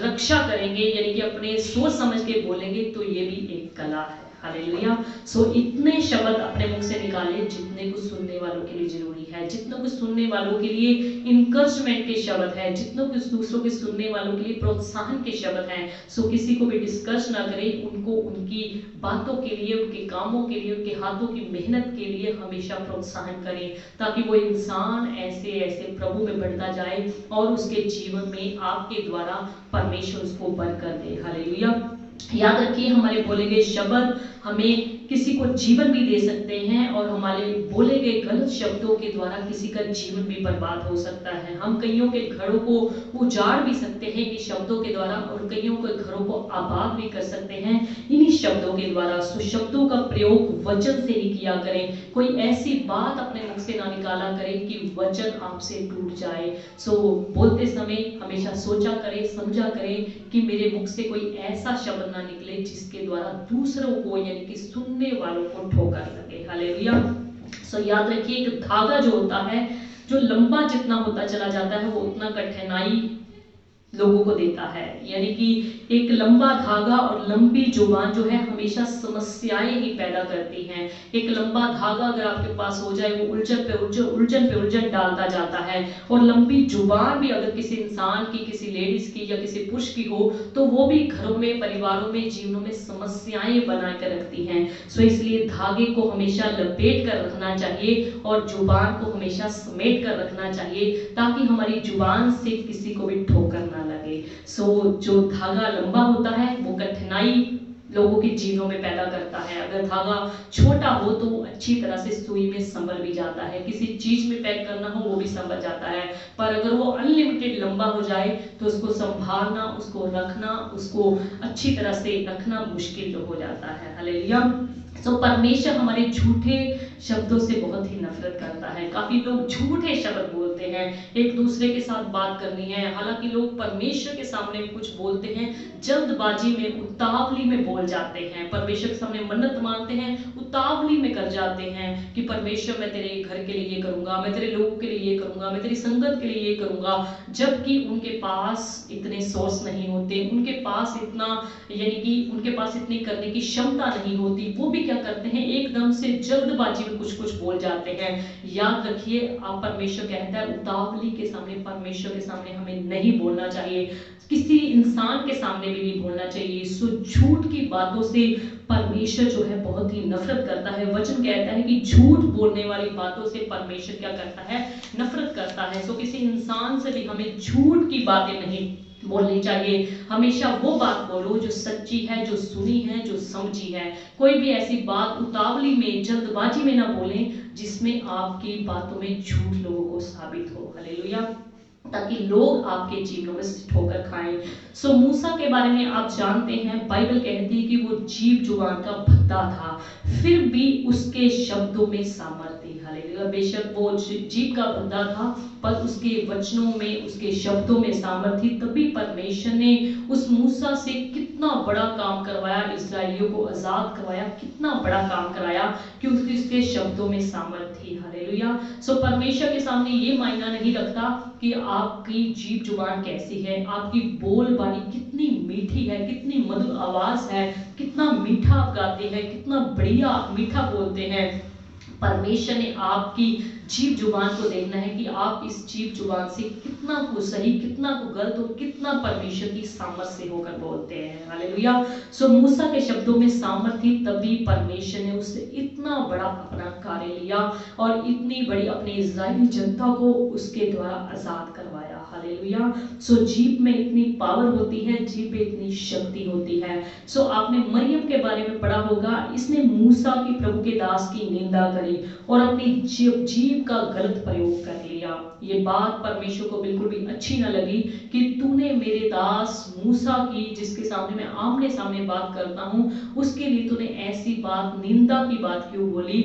रक्षा करेंगे, यानी कि अपने सोच समझ के बोलेंगे, तो ये भी एक कला है। हालेलुया। सो इतने शब्द अपने मुख से निकालें जितने को सुनने वालों के लिए जरूरी है, जितने को सुनने वालों के लिए इनकरेजमेंट के शब्द है, जितनों को दूसरों के सुनने वालों के लिए प्रोत्साहन के शब्द हैं। सो किसी को भी डिस्करेज ना करें, उनको उनकी बातों के लिए, उनके कामों के लिए, उनके हाथों की मेहनत के लिए हमेशा प्रोत्साहन करें, ताकि वो इंसान ऐसे ऐसे प्रभु में बढ़ता जाए और उसके जीवन में आपके द्वारा परमेश्वर उसको बरकत दे। हालेलुया। याद रखिए हमारे बोले गए शब्द हमें किसी को जीवन भी दे सकते हैं और हमारे बोले गए गलत शब्दों के द्वारा किसी का जीवन भी बर्बाद हो सकता है। हम कईयों के घरों को उजाड़ भी सकते हैं इन शब्दों के द्वारा और कईयों के घरों को आबाद भी कर सकते हैं इन्हीं शब्दों के द्वारा। सो शब्दों का प्रयोग वचन से ही किया करें। कोई ऐसी बात अपने मुख से ना निकाला करें कि वचन आपसे टूट जाए। सो बोलते समय हमेशा सोचा करें, समझा करें कि मेरे मुख से कोई ऐसा शब्द ना निकले जिसके द्वारा दूसरों को, यानी कि सुनने वालों को ठोकर लगे। हालेलुया। सो याद रखिए एक धागा जो होता है, जो लंबा जितना होता चला जाता है वो उतना कठिनाई लोगों को देता है। यानी कि एक लंबा धागा और लंबी जुबान जो है हमेशा समस्याएं ही पैदा करती हैं। एक लंबा धागा अगर आपके पास हो जाए वो उलझन पे उलझन डालता जाता है, और लंबी जुबान भी अगर किसी इंसान की, किसी लेडीज की या किसी पुरुष की हो तो वो भी घरों में, परिवारों में, जीवनों में समस्याएं बना कर रखती हैं। सो इसलिए धागे को हमेशा लपेट कर रखना चाहिए और जुबान को हमेशा समेट कर रखना चाहिए, ताकि हमारी जुबान से किसी को भी ठोकर ना लगे। सो जो धागा लंबा होता है वो कठिनाई लोगों के जीवनों में पैदा करता है। अगर धागा छोटा हो तो अच्छी तरह से सुई में संभल भी जाता है, किसी चीज में पैक करना हो वो भी संभल जाता है। पर अगर वो अनलिमिटेड लंबा हो जाए तो उसको संभालना, उसको रखना, उसको अच्छी तरह से रखना मुश्किल हो जाता है। हालेलुया। सो परमेश्वर हमारे झूठे शब्दों से बहुत ही नफरत करता है। काफी लोग झूठे शब्द बोलते हैं, एक दूसरे के साथ बात करनी है, हालांकि लोग परमेश्वर के सामने कुछ बोलते हैं जल्दबाजी में, उतावली में बोल जाते हैं। परमेश्वर के सामने मन्नत मांगते हैं, उतावली में कर जाते हैं कि परमेश्वर मैं तेरे घर के लिए ये करूंगा, मैं तेरे लोगों के लिए ये करूंगा, मैं तेरी संगत के लिए ये करूंगा, जबकि उनके पास इतने सोर्स नहीं होते, उनके पास इतना, यानी कि उनके पास इतनी करने की क्षमता नहीं होती। वो भी क्या करते हैं, एकदम से जल्दबाजी में कुछ कुछ बोल जाते हैं। याद रखिए आप, परमेश्वर कहता है उतावली के सामने, परमेश्वर के सामने हमें नहीं बोलना चाहिए, किसी इंसान के सामने भी नहीं बोलना चाहिए। सो झूठ की बातों से परमेश्वर जो है बहुत ही नफरत करता है। वचन कहता है कि झूठ बोलने वाली बातों से परमेश्वर क्या करता है, नफरत करता है। सो किसी इंसान से भी हमें झूठ की बातें नहीं बोलनी चाहिए। हमेशा वो बात बोलो जो सच्ची है, जो सुनी है, जो समझी है। कोई भी ऐसी बात उतावली में, जल्दबाजी में ना बोलें जिसमें आपकी बातों में झूठ लोगों को साबित हो। हालेलुया। ताकि लोग आपके जीवनों में से ठोकर खाएं। सो मूसा के बारे में आप जानते हैं, बाइबल कहती है कि वो जीभ जुबान का भद्दा था, फिर भी उसके शब्दों में सामर्थ्य। हालेलुया। बेशक वो जीभ का भद्दा था, पर उसके वचनों में, उसके शब्दों में सामर्थ्य। तभी परमेश्वर ने उस मूसा से कितना बड़ा काम करवाया, इस्राएलियों को आजाद करवाया, कितना बड़ा काम कराया, क्योंकि उसके शब्दों में सामर्थ्य। हालेलुया। सो परमेश्वर के सामने ये मायना नहीं रखता कि आपकी जीभ जुबान कैसी है, आपकी बोल वाणी कितनी मीठी है, कितनी मधुर आवाज है, कितना मीठा आप गाते हैं, कितना बढ़िया मीठा बोलते हैं। परमेश्वर ने आपकी जीभ जुबान को देखना है कि आप इस जीभ जुबान से कितना को सही, कितना को गलत और कितना परमेश्वर की सामर्थ से होकर बोलते हैं। हालेलुया। सो मूसा के शब्दों में सामर्थ्य, तभी परमेश्वर ने उससे इतना बड़ा अपना कार्य लिया और इतनी बड़ी अपनी इजरायली जनता को उसके द्वारा आजाद करवाया। हालेलुया। सो जीभ में इतनी पावर होती है, जीभ में इतनी शक्ति होती है। सो आपने मरियम के बारे में पढ़ा होगा, इसने मूसा की, प्रभु के दास की निंदा करी और अपनी जीभ का गलत प्रयोग कर लिया। ये बात परमेश्वर को बिल्कुल भी अच्छी न लगी कि तूने मेरे दास मूसा की, जिसके सामने मैं आमने सामने बात करता हूं, उसके लिए तूने ऐसी बात, निंदा की बात क्यों बोली,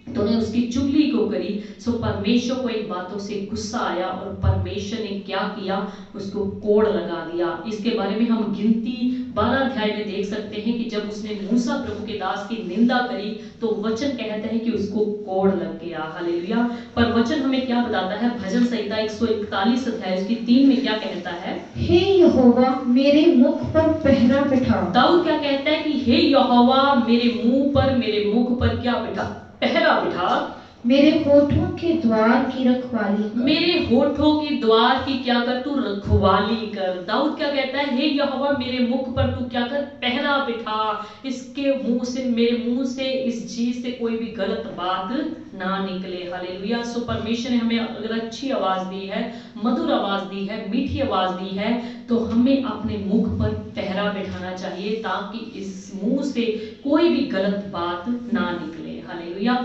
तूने उसकी चुगली को करी। सो परमेश्वर को इन बातों से गुस्सा आया और परमेश्वर ने क्या किया, उसको कोड़ लगा दिया। इसके बारे में हम गिनती 12 अध्याय में देख सकते हैं कि जब उसने मूसा प्रभु के दास की निंदा करी तो वचन कहते हैं कि उसको कोड़ लग गया। हालेलुया। पर वचन हमें क्या बताता है, भजन संहिता 141 अध्याय उसकी 3 में क्या कहता है, हे यहोवा मेरे मुख पर पहरा बिठा। दाऊद क्या कहता है कि हे यहोवा मेरे मुंह पर, मेरे मुख पर क्या बिठा, पहरा बिठा। मेरे होठों के द्वार की रखवाली कर। मेरे होठों की द्वार की क्या कर, तू रखवाली कर। दाऊद क्या कहता है, हे यहोवा मेरे मुख पर तू क्या कर, पहरा बिठा। इसके मुंह से, मेरे मुंह से, इस चीज से कोई भी गलत बात ना निकले। हालेलुया। सो परमेश्वर ने हमें अगर अच्छी आवाज दी है, मधुर आवाज दी है, मीठी आवाज दी है, तो हमें अपने मुख पर पहरा बिठाना चाहिए ताकि इस मुंह से कोई भी गलत बात ना निकले। हालेलुया।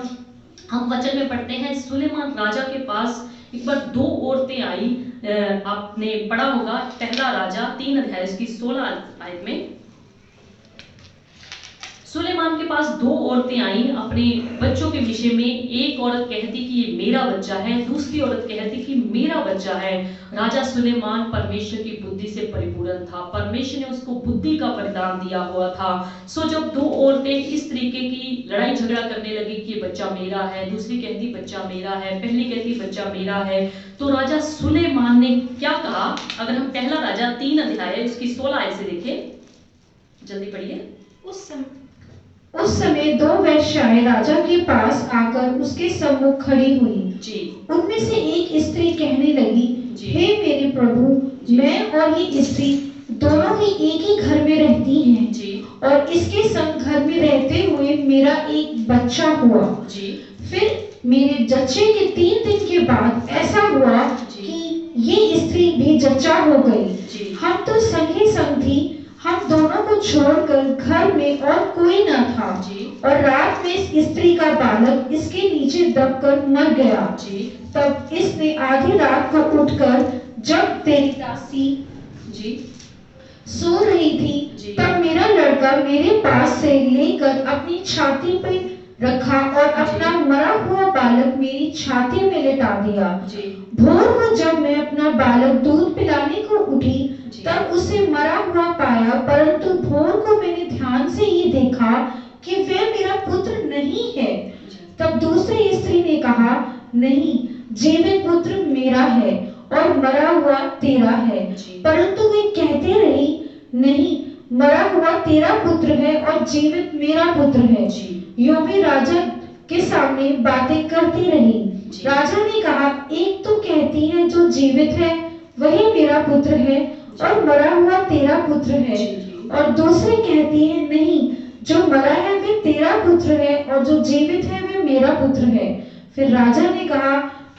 हम वचन में पढ़ते हैं, सुलेमान राजा के पास एक बार 2 औरतें आई। आपने पढ़ा होगा पहला राजा 3 अध्याय की 16 आयत में। सुलेमान के पास 2 औरतें आई अपने बच्चों के विषय में। एक औरत कहती कि ये मेरा बच्चा है, दूसरी औरत कहती कि मेरा बच्चा है। राजा सुलेमान परमेश्वर की बुद्धि से परिपूर्ण था, परमेश्वर ने उसको बुद्धि का वरदान दिया हुआ था। सो जब 2 औरतें इस तरीके की लड़ाई झगड़ा करने लगी कि ये बच्चा मेरा है, दूसरी कहती बच्चा मेरा है, पहली कहती बच्चा मेरा है, तो राजा सुलेमान ने क्या कहा। अगर हम पहला राजा 3 अध्याय उसकी 16 आयत से देखें, जल्दी पढ़िए। उस समय 2 वेश्याएं राजा के पास आकर उसके सम्मुख खड़ी हुई जी। उनमें से एक स्त्री कहने लगी, हे मेरे प्रभु, मैं और ये स्त्री दोनों ही एक ही घर में रहती हैं जी। और इसके संग घर में रहते हुए मेरा एक बच्चा हुआ जी। फिर मेरे जच्चे के 3 दिन के बाद ऐसा हुआ कि ये स्त्री भी जच्चा हो गई। हम तो संगी संग थी, हम दोनों को छोड़कर घर में और कोई न था जी। और रात में इस स्त्री का बालक इसके नीचे दबकर मर गया जी। तब इसने आधी रात को उठकर, जब तेरी दासी जी सो रही थी, तब मेरा लड़का मेरे पास से लेकर अपनी छाती पे रखा और अपना मरा हुआ बालक मेरी छाती में लेटा दिया। भोर को जब मैं अपना बालक दूध पिलाने को उठी, तब उसे मरा हुआ पाया, परंतु भोर को मैंने ध्यान से ये देखा कि वह मेरा पुत्र नहीं है। तब दूसरी स्त्री ने कहा, नहीं, जीवित पुत्र मेरा है और मरा हुआ तेरा है। परंतु वे कहते रही, नहीं, मरा हुआ तेरा पुत्र है और जीवित मेरा पुत्र है। यूं भी राजा के सामने बातें करती रही। राजा ने कहा, एक तो कहती है जो जीवित है वही मेरा पुत्र है और मरा हुआ तेरा पुत्र है, और दूसरी कहती है, नहीं, जो मरा है वह तेरा पुत्र है और जो जीवित है वह मेरा पुत्र है। फिर राजा ने कहा,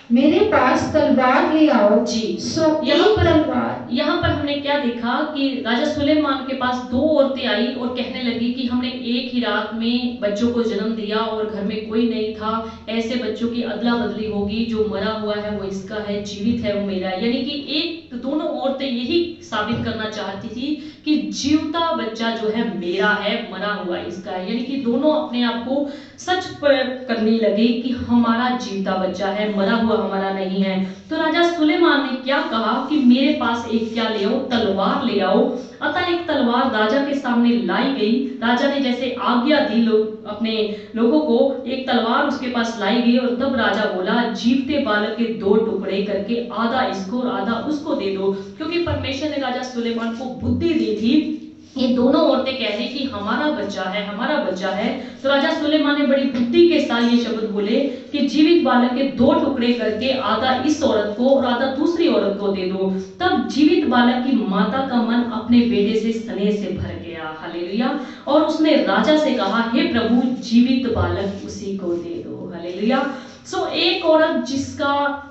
मेरे पास तलवार ले आओ। जी, सो यहाँ पर हमने क्या देखा कि राजा सुलेमान के पास दो औरतें आई और कहने लगी कि हमने एक ही रात में बच्चों को जन्म दिया और घर में कोई नहीं था, ऐसे बच्चों की अदला बदली होगी, जो मरा हुआ है वो इसका है, जीवित है वो मेरा है। यानी कि दोनों औरतें यही साबित करना चाहती थी कि जीवता बच्चा जो है मेरा है, मरा हुआ इसका है। यानी कि दोनों अपने आप को सच करने लगे कि हमारा जीवता बच्चा है, मरा हुआ हमारा नहीं है। तो राजा सुलेमान ने क्या कहा कि मेरे पास एक क्या ले आओ, तलवार ले आओ। अतः एक तलवार राजा के सामने लाई गई। राजा ने जैसे आज्ञा दी अपने लोगों को, एक तलवार उसके पास लाई गई और तब राजा बोला, जीवते बालक के दो टुकड़े करके आधा इसको और आधा उसको दे दो। क्योंकि परमेश्वर ने राजा सुलेमान को बुद्धि दी थी। ये दोनों औरतें कह रही कि हमारा बच्चा है, हमारा बच्चा है। तो राजा सुलेमान ने बड़ी बुद्धि के साथ ये शब्द बोले कि जीवित बालक के दो टुकड़े करके आधा इस औरत को और आधा दूसरी औरत को दे दो। तब जीवित बालक की माता का मन अपने बेटे से स्नेह से भर गया। हालेलुया। और उसने राजा से कहा, हे प्रभु, जीवित बालक उसी को दे दो। हालेलुया। सो एक औरत जिसका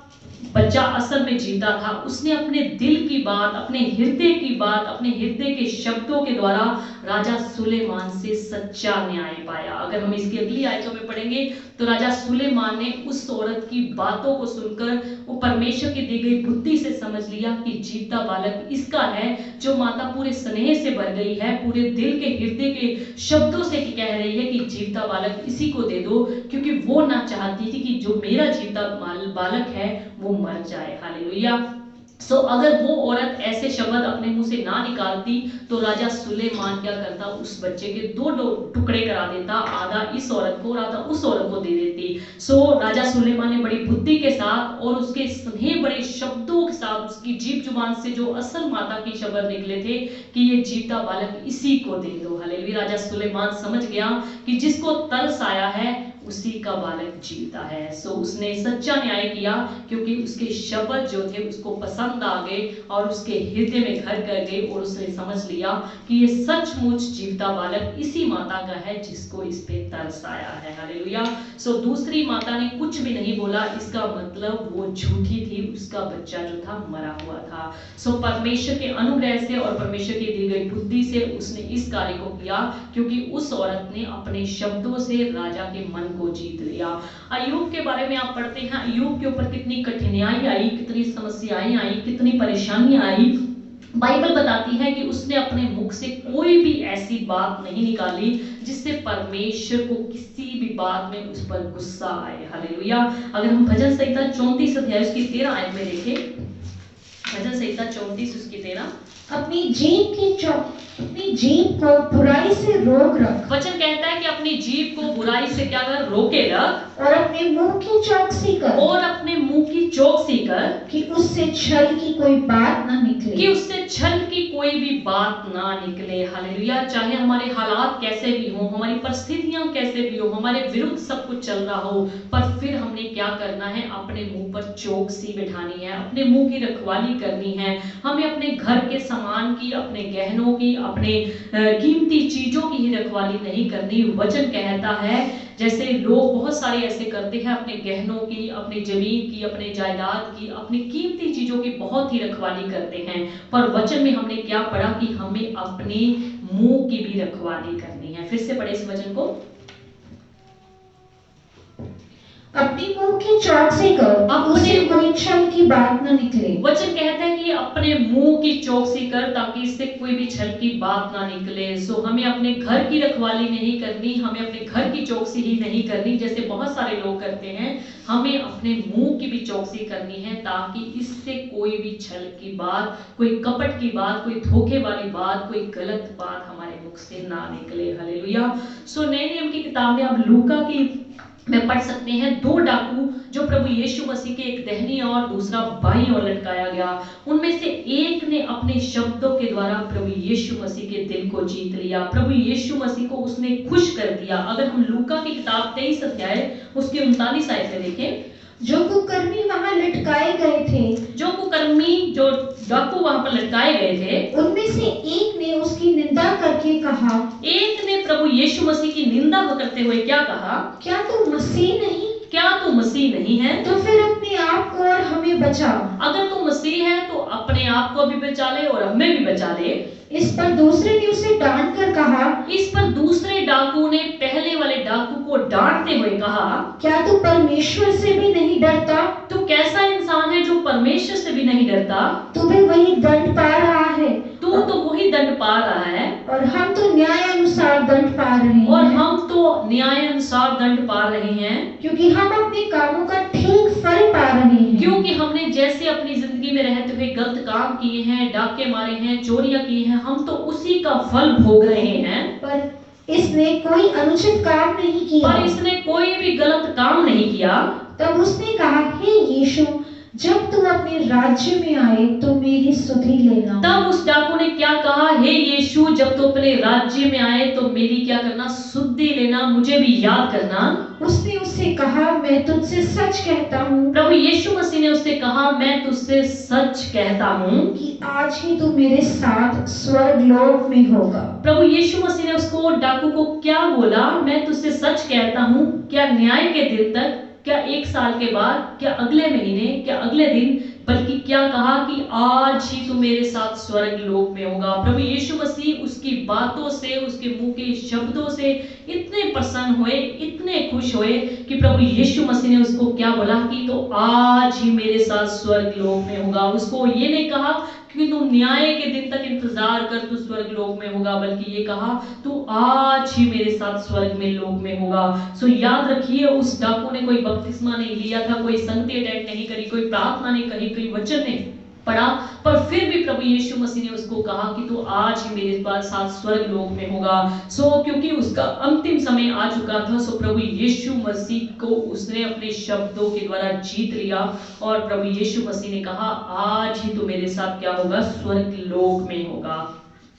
बच्चा असल में जीता था, उसने अपने दिल की बात, अपने हृदय की बात, अपने हृदय के शब्दों के द्वारा राजा सुलेमान से सच्चा न्याय पाया। अगर हम इसकी अगली आयतों में पढ़ेंगे तो राजा सुलेमान ने उस औरत की बातों को सुनकर वो परमेश्वर की दी गई बुद्धि से समझ लिया कि जीवता बालक इसका है। जो माता पूरे स्नेह से भर गई है, पूरे दिल के हृदय के शब्दों से कह रही है कि जीवता बालक इसी को दे दो, क्योंकि वो ना चाहती थी कि जो मेरा जीवता बालक है वो मर जाए। हालेलुया। सो अगर वो औरत ऐसे शब्द अपने मुंह से ना निकालती तो राजा सुलेमान क्या करता, उस बच्चे के दो टुकड़े करा देता, आधा इस औरत को और आधा उस औरत को दे देती। सो राजा सुलेमान ने बड़ी बुद्धि के साथ और उसके स्नेह बड़े शब्दों के साथ, उसकी जीभ जुबान से जो असल माता की शब्द निकले थे कि ये जीवता बालक इसी को दे दो। हालेलुया। राजा सुलेमान समझ गया कि जिसको तरस आया है उसी का बालक जीवता है। सो उसने सच्चा न्याय किया, क्योंकि उसके शब्द जो थे उसको पसंद आ गए और उसके हृदय में घर कर गए और उसने समझ लिया कि ये सचमुच जीवता बालक इसी माता का है जिसको इस पे तरस आया है। हालेलुया। सो दूसरी माता ने कुछ भी नहीं बोला, इसका मतलब वो झूठी थी, उसका बच्चा जो था मरा हुआ था। सो परमेश्वर के अनुग्रह से और परमेश्वर की दी गई बुद्धि से उसने इस कार्य को किया, क्योंकि उस औरत ने अपने शब्दों से राजा के मन को जीत लिया। अय्यूब के बारे में आप पढ़ते हैं, अय्यूब के ऊपर कितनी कठिनाई आई, कितनी समस्याएं आई, कितनी परेशानियां आई। बाइबल बताती है कि उसने अपने मुख से कोई भी ऐसी बात नहीं निकाली जिससे परमेश्वर को किसी भी बात में उस पर गुस्सा आए। हालेलुया। अगर हम भजन संहिता 34 अध्याय उसकी 13 आयत में देखें, भजन संहिता 34 उसकी 13, अपनी जीभ को बुराई से रोक रख। वचन कहता है कि अपनी जीभ को बुराई से क्या कर, रोके रख, और अपने मुंह की चौकसी कर, और अपने मुंह की चौकसी कर, कि उससे छल की कोई बात ना निकले, कि उससे छल की कोई भी बात ना निकले। हालेलुया। चाहे हमारे हालात कैसे भी हो, हमारी परिस्थितियां कैसे भी हो, हमारे विरुद्ध सब कुछ चल रहा हो, पर फिर हमने क्या करना है, अपने मुंह पर चौकसी बिठानी है, अपने मुंह की रखवाली करनी है। हमें अपने घर के सामान की, अपने गहनों की, अपने कीमती चीजों की ही रखवाली नहीं करनी। वचन कहता है, जैसे लोग बहुत सारे ऐसे करते हैं, अपने गहनों की, अपनी जमीन की, अपने जायदाद की, अपनी कीमती चीजों की बहुत ही रखवाली करते हैं, पर वचन में हमने क्या पढ़ा कि हमें अपने मुंह की भी रखवाली करनी है। फिर से पढ़े इस वचन को, अपनी मुंह की चौकसी कर, उससे कोई छल की बात न निकले। वचन कहता है कि अपने मुंह की चौकसी कर ताकि इससे कोई भी छल की बात ना निकले। सो हमें अपने घर की रखवाली नहीं करनी, हमें अपने घर की चौकसी ही नहीं करनी जैसे बहुत सारे लोग करते हैं। हमें अपने मुंह की भी चौकसी करनी है ताकि इससे कोई भी छल की बात, कोई कपट की बात, कोई धोखे वाली बात, कोई गलत बात हमारे मुख से ना निकले। हालेलुया। सो नए नियम की किताब में आप लूका की में पढ़ सकते हैं, दो डाकू जो प्रभु यीशु मसीह के एक दाहिनी और दूसरा बाईं ओर लटकाया गया, उनमें से एक ने अपने शब्दों के द्वारा प्रभु यीशु मसीह के दिल को जीत लिया। प्रभु यीशु मसीह को उसने खुश कर दिया। अगर हम लूका की किताब 23 अध्याय उसके 39 आयत में देखें, जो कुकर्मी वहां लटकाए गए थे, जो कुकर्मी, जो डाकू वहां पर लटकाए गए थे, उनमें से एक ने उसकी निंदा करके कहा, एक ने प्रभु यीशु मसीह की निंदा करते हुए क्या कहा, क्या तू मसीह नहीं? क्या तू मसीह नहीं है? तो फिर अपने आप को और हमें बचा। अगर तू मसीह है तो अपने आप को भी बचा ले और हमें भी बचा ले। इस पर दूसरे ने उसे डांट कर कहा, इस पर दूसरे डाकू ने पहले वाले डाकू को डांटते हुए कहा, क्या तू परमेश्वर से भी नहीं डरता? तू कैसा इंसान है जो परमेश्वर से भी नहीं डरता? तू भी वही दंड पा रहा है। तू तो वही दंड पा रहा है और हम तो न्याय अनुसार दंड पा रहे और हैं। हम तो न्याय अनुसार दंड पा रहे हैं क्योंकि हम अपने कामों का ठीक फल पा रहे हैं। क्योंकि हमने जैसे अपनी जिंदगी में रहते हुए गलत काम किए हैं, डाके मारे हैं, चोरियां की हैं, हम तो उसी का फल भोग रहे हैं। पर इसने कोई अनुचित काम नहीं किया। पर इसने कोई भी गलत काम नहीं किया। तब उसने कहा, हे यीशु, जब तू अपने राज्य में आए तो मेरी सुधि लेना। तब उस डाकू ने क्या कहा, हे यीशु, जब तू अपने राज्य में आए तो मेरी क्या करना, सुधि लेना, मुझे भी याद करना। उसने उससे कहा, मैं तुझसे सच कहता हूँ, प्रभु यीशु मसीह ने उससे कहा, मैं तुझसे सच कहता हूँ कि आज ही तू मेरे साथ स्वर्गलोक में होगा। प्रभु यीशु मसीह ने उसको डाकू को क्या बोला, मैं तुझसे सच कहता हूँ। क्या न्याय के दिन तक, क्या 1 साल के बाद, क्या अगले महीने, क्या अगले दिन, बल्कि क्या कहा कि आज ही तू मेरे साथ स्वर्ग लोक में होगा। प्रभु यीशु मसीह उसकी बातों से, उसके मुंह के शब्दों से इतने प्रसन्न हुए, इतने खुश हुए कि प्रभु यीशु मसीह ने उसको क्या बोला कि तो आज ही मेरे साथ स्वर्ग लोक में होगा। उसको ये नहीं कहा कि तू न्याय के दिन तक इंतजार कर, तू स्वर्ग लोक में होगा, बल्कि ये कहा तू आज ही मेरे साथ स्वर्ग में लोक में होगा। सो याद रखिए, उस डाकू ने कोई बपतिस्मा नहीं लिया था, कोई संगति अटेंड नहीं करी, कोई प्रार्थना नहीं करी, कोई वचन नहीं पढ़ा, पर फिर भी प्रभु यीशु मसीह ने उसको कहा कि तू आज ही मेरे साथ स्वर्ग लोक में होगा। सो क्योंकि उसका अंतिम समय आ चुका था, सो प्रभु यीशु मसीह को उसने अपने शब्दों के द्वारा जीत लिया और प्रभु यीशु मसीह ने कहा, आज ही तू मेरे साथ क्या होगा, स्वर्ग लोक में होगा।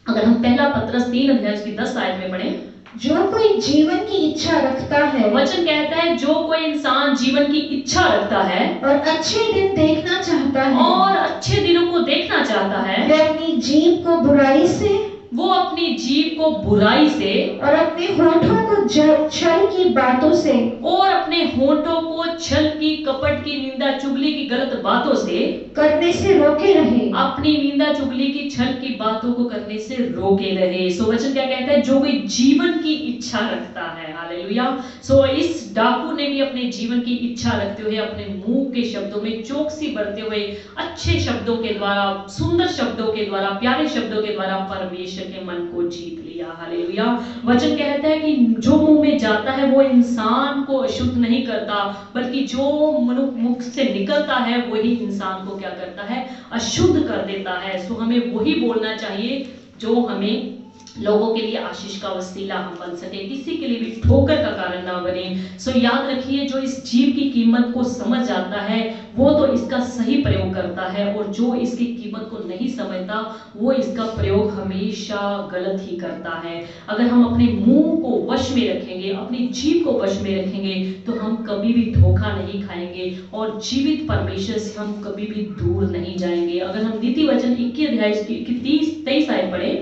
अगर हम पहला पत्रस 3 अध्याय उसकी 10 आयत में पढ़ें, जो कोई जीवन की इच्छा रखता है, वचन कहता है जो कोई इंसान जीवन की इच्छा रखता है और अच्छे दिन देखना चाहता है, और अच्छे दिनों को देखना चाहता है, वे अपनी जीभ को बुराई से, वो अपनी जीभ को बुराई से और अपने होठों को छल की बातों से, और अपने होठों को छल की, कपट की, निंदा चुगली की, गलत बातों से करने से रोके रहे। अपनी निंदा चुगली की, छल की बातों को करने से रोके रहे। सो वचन क्या कहता है, जो कोई जीवन की इच्छा रखता है। हालेलुया। सो इस डाकू ने भी अपने जीवन की इच्छा रखते हुए, अपने मुंह के शब्दों में चौकसी बरते हुए, अच्छे शब्दों के द्वारा, सुंदर शब्दों के द्वारा, प्यारे शब्दों के द्वारा परमेश्वर के मन को जीत लिया। हालेलुया। वचन कहता है कि जो मुंह में जाता है वो इंसान को अशुद्ध नहीं करता, बल्कि जो मुख से निकलता है वही इंसान को क्या करता है, अशुद्ध कर देता है। सो हमें वही बोलना चाहिए जो हमें लोगों के लिए आशीष का वसीला हम बन सके, किसी के लिए भी ठोकर का कारण ना बने। सो याद रखिए, जो इस जीव की कीमत को समझ जाता है वो तो इसका सही प्रयोग करता है, और जो इसकी कीमत को नहीं समझता वो इसका प्रयोग हमेशा गलत ही करता है। अगर हम अपने मुंह को वश में रखेंगे, अपनी जीभ को वश में रखेंगे, तो हम कभी भी धोखा नहीं खाएंगे और जीवित परमेश्वर से हम कभी भी दूर नहीं जाएंगे। अगर हम नीति वचन 21 अध्याय की 23 आयत पढ़े,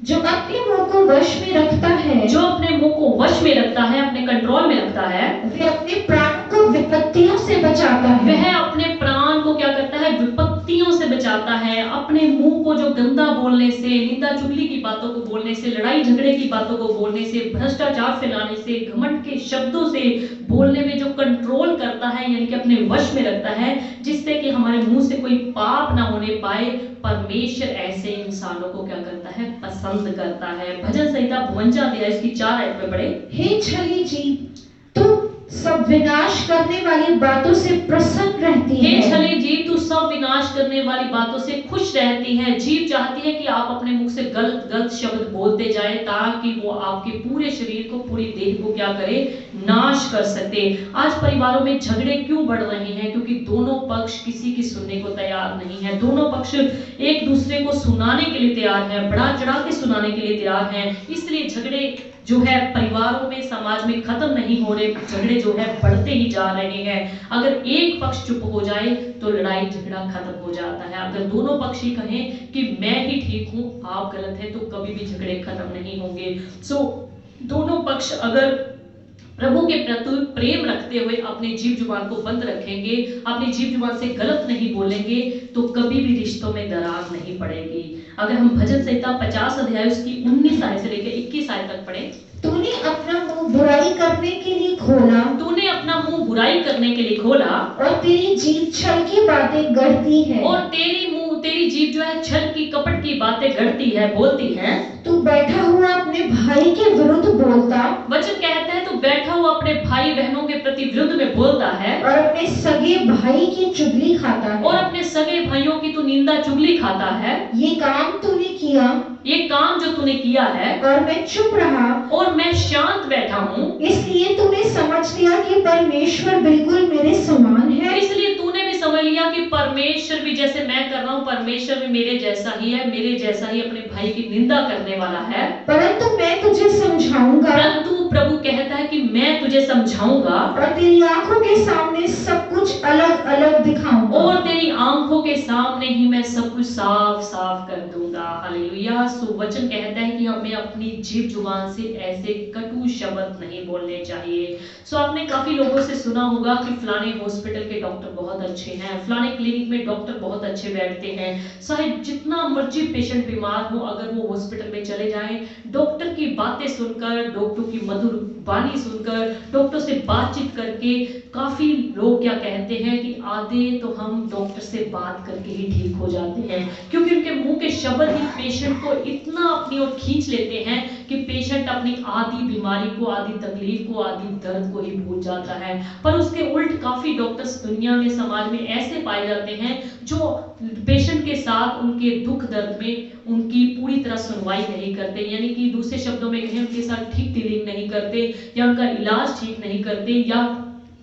जो अपने मुंह को वश में रखता है, जो अपने मुंह को वश में रखता है, अपने कंट्रोल में रखता है, वह अपने प्राण को विपत्तियों से बचाता है। वह अपने प्राण को क्या करता है, विपत्तियों से बचाता है। अपने मुंह को जो गंदा बोलने से, निंदा चुगली की बातों को बोलने से, लड़ाई झगड़े की बातों को बोलने से, भ्रष्टाचार फैलाने से, घमंड के शब्दों से बोलने में जो कंट्रोल करता है, यानी कि अपने वश में रखता है, जिससे कि हमारे मुंह से कोई पाप ना होने पाए, परमेश्वर ऐसे इंसानों को क्या करता है, पसंद करता है। भजन संहिता 52 अध्याय इसकी 4 आयत में पढ़े, हे छली जीभ, तू सब विनाश करने वाली बातों से प्रसन्न रहती है। हे छली जीभ, तू सब विनाश करने वाली बातों से खुश रहती है। जीभ चाहती है कि आप अपने मुख से गलत गलत शब्द बोलते जाए, ताकि वो आपके पूरे शरीर को, पूरी देह को क्या करे, नाश कर सके। आज परिवारों में झगड़े क्यों बढ़ रहे हैं? क्योंकि दोनों पक्ष किसी की सुनने को तैयार नहीं है। दोनों पक्ष एक दूसरे को सुनाने के लिए तैयार है, बढ़ा चढ़ा के सुनाने के लिए तैयार है। इसलिए झगड़े जो है परिवारों में, समाज में खत्म नहीं हो रहे, झगड़े जो है बढ़ते ही जा रहे हैं। अगर एक पक्ष चुप हो जाए तो लड़ाई झगड़ा खत्म हो जाता है। अगर दोनों पक्ष ही कहें कि मैं ही ठीक हूं, आप गलत है, तो कभी भी झगड़े खत्म नहीं होंगे। सो दोनों पक्ष अगर प्रभु के प्रति प्रेम रखते हुए अपनी जीभ जुबान को बंद रखेंगे, अपनी जीभ जुबान से गलत नहीं बोलेंगे, तो कभी भी रिश्तों में दरार नहीं पड़ेगी। अगर हम भजन संहिता 50 अध्याय उसकी 19 आयत से लेकर 21 आयत तक पढ़ें। तूने अपना मुंह बुराई करने के लिए खोला, तूने अपना मुंह बुराई करने के लिए खोला, और तेरी जीभ छल की बातें गढ़ती है। और तेरी जीभ जो है छल की कपट की बातें गढ़ती है, बोलती है। तू बैठा हुआ अपने भाई के विरुद्ध बोलता, वचन कहता है तू बैठा हुआ अपने भाई बहनों के प्रति विरुद्ध में बोलता है, और अपने सगे भाई की चुगली खाता है, और अपने सगे भाइयों की तू निंदा चुगली खाता है। ये काम तूने किया, ये काम जो तूने किया है, और मैं चुप रहा, और मैं शांत बैठा हूँ, इसलिए तूने समझ लिया कि परमेश्वर बिल्कुल मेरे समान है। इसलिए तूने भी समझ लिया कि परमेश्वर भी जैसे मैं कर रहा हूँ, परमेश्वर भी मेरे जैसा ही है, मेरे जैसा ही अपने भाई की निंदा करने वाला है। परंतु मैं तुझे समझाऊंगा, परंतु प्रभु कहता है कि मैं तुझे समझाऊंगा, और तेरी आंखों के सामने सब कुछ अलग अलग दिखाऊंगा, और तेरी आंखों के सामने ही मैं सब कुछ साफ साफ कर दूंगा। हालेलुया। सो वचन कहता है कि हमें अपनी जीभ जुबान से ऐसे कटु शब्द नहीं बोलने चाहिए। सो आपने काफी लोगों से सुना होगा कि फलाने हॉस्पिटल के डॉक्टर बहुत अच्छे हैं, फलाने क्लिनिक में डॉक्टर बहुत अच्छे बैठते हैं। चाहे जितना मर्जी पेशेंट बीमार हो, अगर वो हॉस्पिटल में चले जाएं, डॉक्टर की बातें सुनकर, डॉक्टर की मधुर वाणी सुनकर, डॉक्टर से बातचीत करके काफी लोग क्या कहते हैं कि आधे तो हम डॉक्टर से बात करके ही ठीक हो जाते हैं, क्योंकि उनके मुंह के शब्द ही पेशेंट को इतना अपनी ओर खींच लेते हैं कि पेशेंट अपनी आधी बीमारी को, आधी तकलीफ को, आधी दर्द को ही भूल जाता है। पर उसके उल्ट काफी डॉक्टर्स दुनिया में, समाज में ऐसे पाए जाते हैं जो पेशेंट के साथ उनके दुख दर्द में उनकी पूरी तरह सुनवाई नहीं करते, यानी कि दूसरे शब्दों में कहें उनके साथ ठीक डीलिंग नहीं करते, या उनका इलाज ठीक नहीं करते, या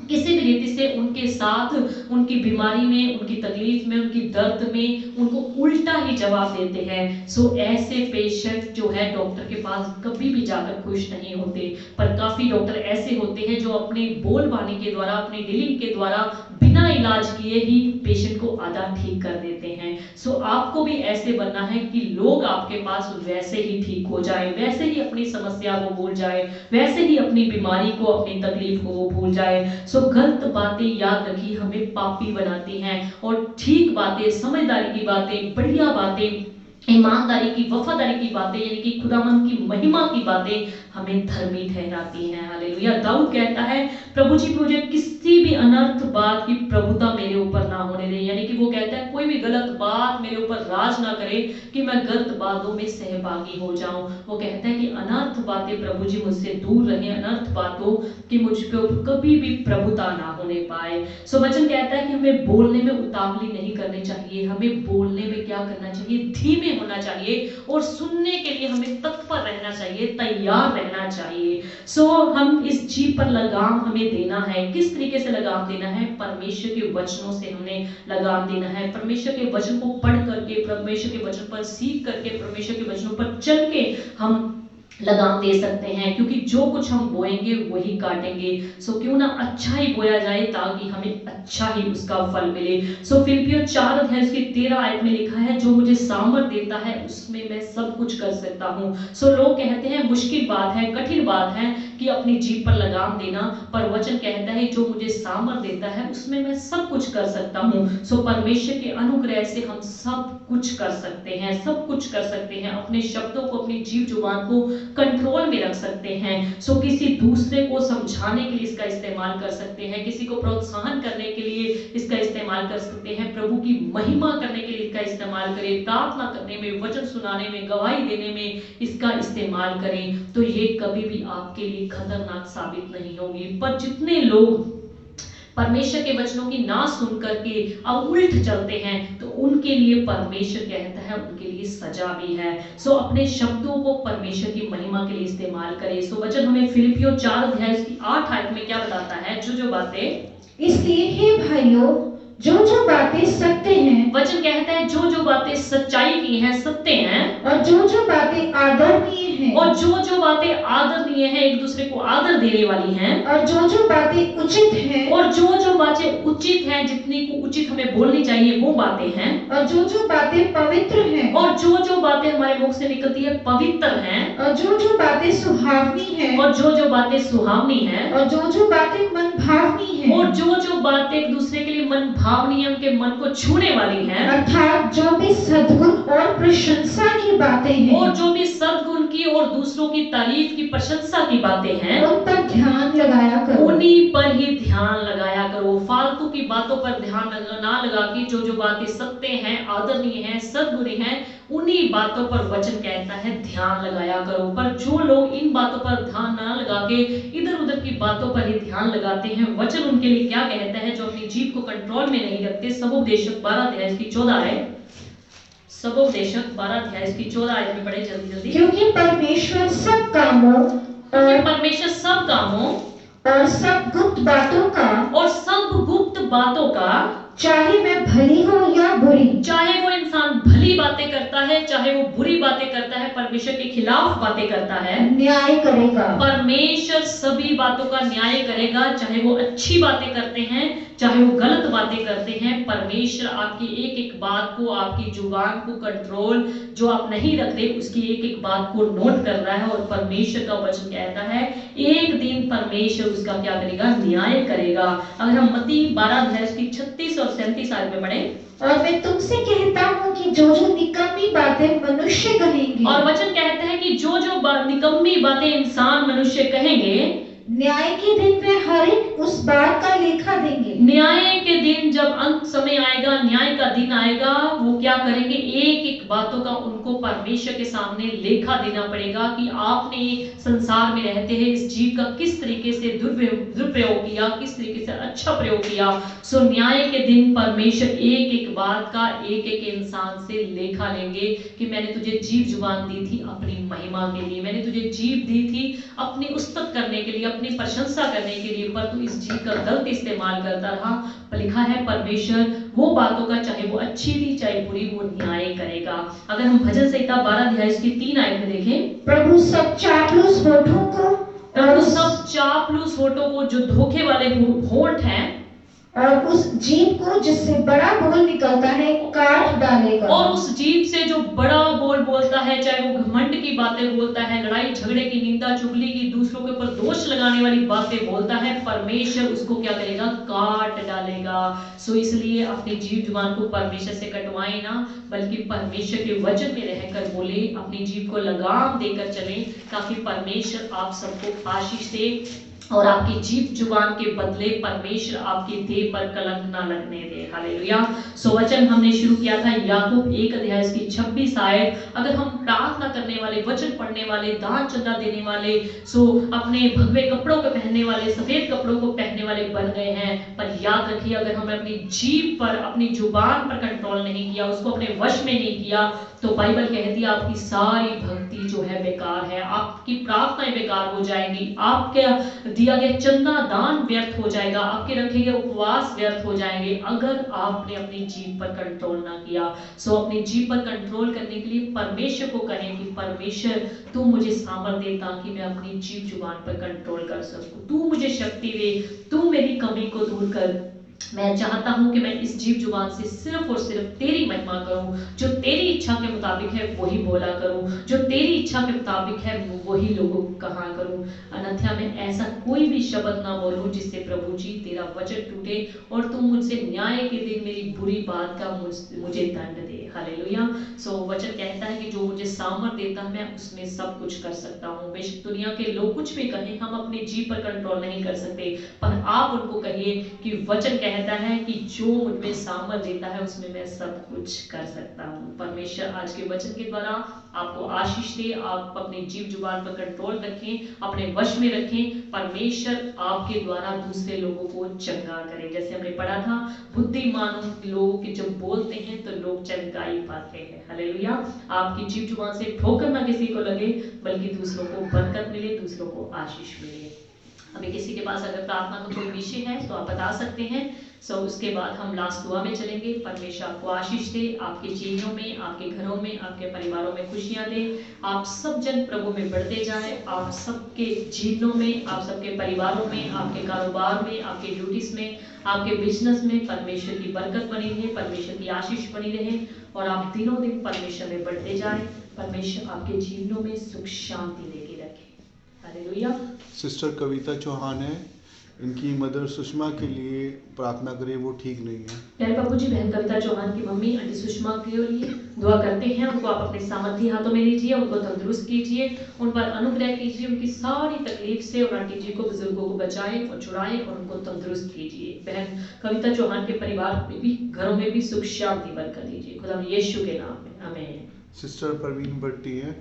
किसी भी रीति से उनके साथ उनकी बीमारी में, उनकी तकलीफ में, उनकी दर्द में उनको उल्टा ही जवाब देते हैं। सो ऐसे पेशेंट जो है डॉक्टर के पास कभी भी जाकर खुश नहीं होते। पर काफी डॉक्टर ऐसे होते हैं जो अपने बोलबानी के द्वारा, अपनी डीलिंग के द्वारा बिना इलाज किए ही पेशेंट को आधा ठीक कर देते हैं। सो आपको भी ऐसे बनना है कि लोग आपके पास वैसे ही ठीक हो जाए, वैसे ही अपनी समस्या को भूल जाए, वैसे ही अपनी बीमारी को, अपनी तकलीफ को वो भूल जाए। सो गलत बातें याद रखिए हमें पापी बनाती हैं, और ठीक बातें, समझदारी की बातें, बढ़िया बातें, ईमानदारी की, वफादारी की बातें, यानी कि खुदावंद की महिमा की बातें हमें धर्मी ठहराती हैं। हालेलुया। दाऊद कहता है प्रभु जी मुझे किसी भी अनर्थ बात की प्रभुता मेरे ऊपर ना होने दे, यानी कि वो कहता है कोई भी गलत बात मेरे ऊपर राज ना करे कि मैं गलत बातों में सहभागी हो जाऊं। वो कहता है कि अनर्थ बातें प्रभु जी मुझसे दूर रहे, अनर्थ बातों की मुझ पे कभी भी प्रभुता ना होने पाए। सो वचन कहता है कि हमें बोलने में उतावली नहीं करनी चाहिए, हमें बोलने में क्या करना चाहिए, धीमे होना चाहिए, और सुनने के लिए हमें तत्पर रहना चाहिए, तैयार रहना चाहिए। सो हम इस जीभ पर लगाम हमें देना है। किस तरीके से लगाम देना है? परमेश्वर के वचनों से हमने लगाम देना है। परमेश्वर के वचन को पढ़ करके, परमेश्वर के वचन पर सीख करके, परमेश्वर के वचनों पर चल के हम लगाम दे सकते हैं, क्योंकि जो कुछ हम बोएंगे वही काटेंगे। सो क्यों ना अच्छा ही बोया जाए ताकि हमें अच्छा ही उसका फल मिले। सो फिलिप्पियों 4 अध्याय उसकी 13 आयत में लिखा है जो मुझे सामर्थ देता है उसमें मैं सब कुछ कर सकता हूँ। सो लोग कहते हैं मुश्किल बात है, कठिन बात है कि अपनी जीभ पर लगाम देना, पर वचन कहता है जो मुझे सामर्थ देता है उसमें मैं सब कुछ कर सकता हूँ। सो परमेश्वर के अनुग्रह से हम सब कुछ कर सकते हैं, सब कुछ कर सकते हैं। अपने शब्दों को, अपनी जीभ जुबान को कंट्रोल में रख सकते हैं। सो किसी दूसरे को समझाने के लिए इसका इस्तेमाल कर सकते हैं, किसी को प्रोत्साहन करने के लिए इसका इस्तेमाल कर सकते हैं, प्रभु की महिमा करने के लिए इसका इस्तेमाल करें, प्रार्थना करने में, वचन सुनाने में, गवाही देने में इसका इस्तेमाल करें, तो ये कभी भी आपके लिए खतरनाक साबित नहीं होगी। पर जितने लोग परमेश्वर के वचनों की ना सुन करके अब उल्ट चलते हैं तो उनके लिए परमेश्वर कहता है उनके लिए सजा भी है। सो अपने शब्दों को परमेश्वर की महिमा के लिए इस्तेमाल करें। सो वचन हमें फिलिप्पियों 4 अध्याय की 8 आयत में क्या बताता है? जो बातें, इसलिए हे भाइयों जो बातें सत्य हैं, वचन कहता है जो बातें सच्चाई की हैं, सत्य हैं, और जो बातें आदरणीय हैं, और जो बातें आदरणीय हैं, एक दूसरे को आदर देने वाली हैं, और जो बातें उचित हैं, और जो बातें उचित हैं, जितनी को उचित हमें बोलनी चाहिए वो बातें हैं, और जो बातें पवित्र हैं, और जो बातें हमारे मुख से निकलती है पवित्र हैं, और जो बातें बातें सुहावनी हैं और जो बातें सुहावनी हैं और जो बातें मन भावनी हैं और जो बातें एक दूसरे के लिए मन भावनी है, उनके मन को छूने वाली हैं, अर्थात जो भी सद्गुण और प्रशंसा की बातें हैं और जो भी सद्गुण की और दूसरों की तारीफ की प्रशंसा की बातें हैं, उन पर ध्यान लगाया करो। उन्हीं पर ही ध्यान लगाया करो। फालतू की बातों पर ध्यान ना लगा के जो बातें सत्य हैं, आदरणीय हैं, सद्गुणी हैं, उन्हीं बातों पर वचन कहता है ध्यान लगाया करो। पर जो लोग इन बातों पर ध्यान ना लगा के इधर उधर की बातों पर ही ध्यान लगाते हैं, वचन उनके लिए क्या कहता है? जो अपनी जीभ को कंट्रोल में नहीं रखते। सबोपदेशक 12 अध्याय इसकी 14 है। सबोपदेशक 12 अध्याय इसकी 14 आयत में पढ़े जल्दी। क्योंकि परमेश्वर सब कामों और सब गुप्त बातों का चाहे वह भली हो या बुरी, चाहे वो इंसान भली बातें करता है, चाहे वो बुरी बातें करता है, परमेश्वर के खिलाफ बातें करता है, न्याय करेगा। परमेश्वर सभी बातों का न्याय करेगा। चाहे वो अच्छी बातें करते हैं, चाहे वो गलत बातें करते हैं, परमेश्वर आपकी एक एक बात को, आपकी जुबान को कंट्रोल जो आप नहीं रख रहे, उसकी एक एक बात को नोट कर रहा है। और परमेश्वर का वचन कहता है एक दिन परमेश्वर उसका क्या करेगा? न्याय करेगा। अगर हम मत्ती 12 अध्याय की 36 और 37 आयत में पढ़ें, और मैं तुमसे कहता हूँ कि जो निकम्मी बातें मनुष्य कहेंगे, और वचन कहता है कि जो निकम्मी बातें इंसान मनुष्य कहेंगे, न्याय के दिन वे हर एक उस बात का लेखा देंगे। न्याय के दिन जब अंत समय आएगा, न्याय का दिन आएगा, वो क्या करेंगे? एक एक बातों का उनको परमेश्वर के सामने लेखा देना पड़ेगा कि आपने संसार में रहते हैं इस जीव का किस तरीके से दुरुपयोग किया, किस तरीके से अच्छा प्रयोग किया। सो न्याय के दिन परमेश्वर एक एक बात का एक एक इंसान से लेखा लेंगे कि मैंने तुझे जीव जुबान दी थी अपनी महिमा के लिए, मैंने तुझे जीव दी थी अपनी उस्तत करने के लिए, अपनी प्रशंसा करने के लिए, पर तू इस जीव का गलत इस्तेमाल करता रहा। पर लिखा है परमेश्वर वो बातों का, चाहे वो अच्छी थी चाहे बुरी, वो न्याय करेगा। अगर हम भजन संहिता 12 अध्याय की 3 आयत में देखें, प्रभु सब चापलूस होठों को जो धोखे वाले होंठ हैं, और उस जीभ को जिससे बड़ा बोल निकलता है काट डालेगा। और उस जीभ से जो बड़ा बोल बोलता है, चाहे वो घमंड की बातें बोलता है, लड़ाई झगड़े की, निंदा चुगली की, दूसरों के ऊपर दोष लगाने वाली बातें बोलता है, परमेश्वर उसको क्या करेगा? काट डालेगा। सो इसलिए अपनी जीभ जुबान को परमेश्वर से कटवाएं ना, बल्कि परमेश्वर के वचन में रहकर बोले, अपनी जीभ को लगाम देकर चलें, ताकि परमेश्वर आप सबको आशीष दे और आपकी जीभ जुबान के बदले परमेश्वर आपके देह पर कलंक ना लगने दे। हालेलुया। सो वचन हमने शुरू किया था याकूब 1 अध्याय की 26 आयत। अगर हम प्रार्थना करने वाले, वचन पढ़ने वाले, दान चंदा देने वाले, सो अपने भगवे कपड़ों को पहनने वाले, सफेद कपड़ों को पहनने वाले बन गए हैं, पर याद रखिए अगर हमने अपनी जीभ पर, अपनी जुबान पर कंट्रोल नहीं किया, उसको अपने वश में नहीं किया, तो बाइबल कहती है आपकी सारी भक्ति जो है बेकार है, आपकी प्रार्थनाएं बेकार हो जाएंगी, आपके दिया गया चंदा दान व्यर्थ हो जाएगा, आपके रखे गए उपवास व्यर्थ हो जाएंगे, अगर आपने अपनी जीभ पर कंट्रोल ना किया। सो अपनी जीभ पर कंट्रोल करने के लिए परमेश्वर को कहें कि परमेश्वर तू मुझे सामर्थ्य दे ताकि मैं अपनी जीभ जुबान पर कंट्रोल कर सकूं, तू मुझे शक्ति दे, तू मेरी कमी को दूर कर। मैं चाहता हूं कि मैं इस जीभ जुबान से सिर्फ और सिर्फ तेरी महिमा करूं, जो तेरी इच्छा के मुताबिक है वही बोला करूं, जो तेरी इच्छा के मुताबिक है वही लोगों को कहा करूं, अन्यथा मैं ऐसा कोई भी शब्द ना बोलूं जिससे प्रभु जी तेरा वचन टूटे और तुम मुझसे न्याय के दिन मेरी बुरी बात का मुझे दंड दे। हालेलुया। सो वचन कहता है कि जो मुझे सामर्थ्य देता है मैं उसमें सब कुछ कर सकता हूं। बेशक दुनिया के लोग कुछ भी कहें, हम अपनी जीभ पर कंट्रोल नहीं कर सकते, पर आप उनको कहिए कि वचन कहता है कि जो मुझमें सामर्थ्य देता है उसमें मैं सब कुछ कर सकता हूँ। परमेश्वर आज के वचन के द्वारा आपको आशीष दे, आप अपनी जीभ जुबान पर कंट्रोल रखें, अपने वश में रखें, परमेश्वर आपके द्वारा दूसरे लोगों को चंगा करे। जैसे हमने पढ़ा था बुद्धिमान लोग जब बोलते हैं तो लोग चंगाई पाते हैं। हालेलुया। आपकी जीभ जुबान से ठोकर ना किसी को लगे, बल्कि दूसरों को बरकत मिले, दूसरों को आशीष मिले। अभी किसी के पास अगर प्रार्थना का कोई विषय है तो आप बता सकते हैं। सो उसके बाद हम लास्ट दुआ में चलेंगे। परमेश्वर आपको आशीष दे, आपके जीवनों में, आपके घरों में, आपके परिवारों में खुशियां दे, आप सब जन प्रभु में बढ़ते जाएं, आप सबके जीवनों में, आप सबके परिवारों में, आपके कारोबार में, आपके ड्यूटीज में, आपके बिजनेस में परमेश्वर की बरकत बनी रहे, परमेश्वर की आशीष बनी रहे और आप दिनों दिन परमेश्वर में बढ़ते जाएं। परमेश्वर आपके जीवनों में सुख शांति लेके रखे। हालेलुया। सिस्टर कविता चौहान है, इनकी मदर सुषमा के लिए प्रार्थना करें, वो ठीक नहीं है। प्यारे बाबू जी, बहन कविता चौहान की मम्मी आंटी सुषमा के लिए दुआ करते हैं। उनको आप अपने सामर्थ्य हाथों में लीजिए, उनको तंदुरुस्त कीजिए, उन पर अनुग्रह कीजिए, उनकी सारी तकलीफ से और आंटी जी को, बुजुर्गों को बचाएं और छुड़ाएं और उनको तंदुरुस्त कीजिए। बहन कविता चौहान के परिवार में भी, घरों में भी सुख शांति बरकत दीजिए, खुदा यीशु के नाम में आमीन। सिस्टर परवीन भट्टी है,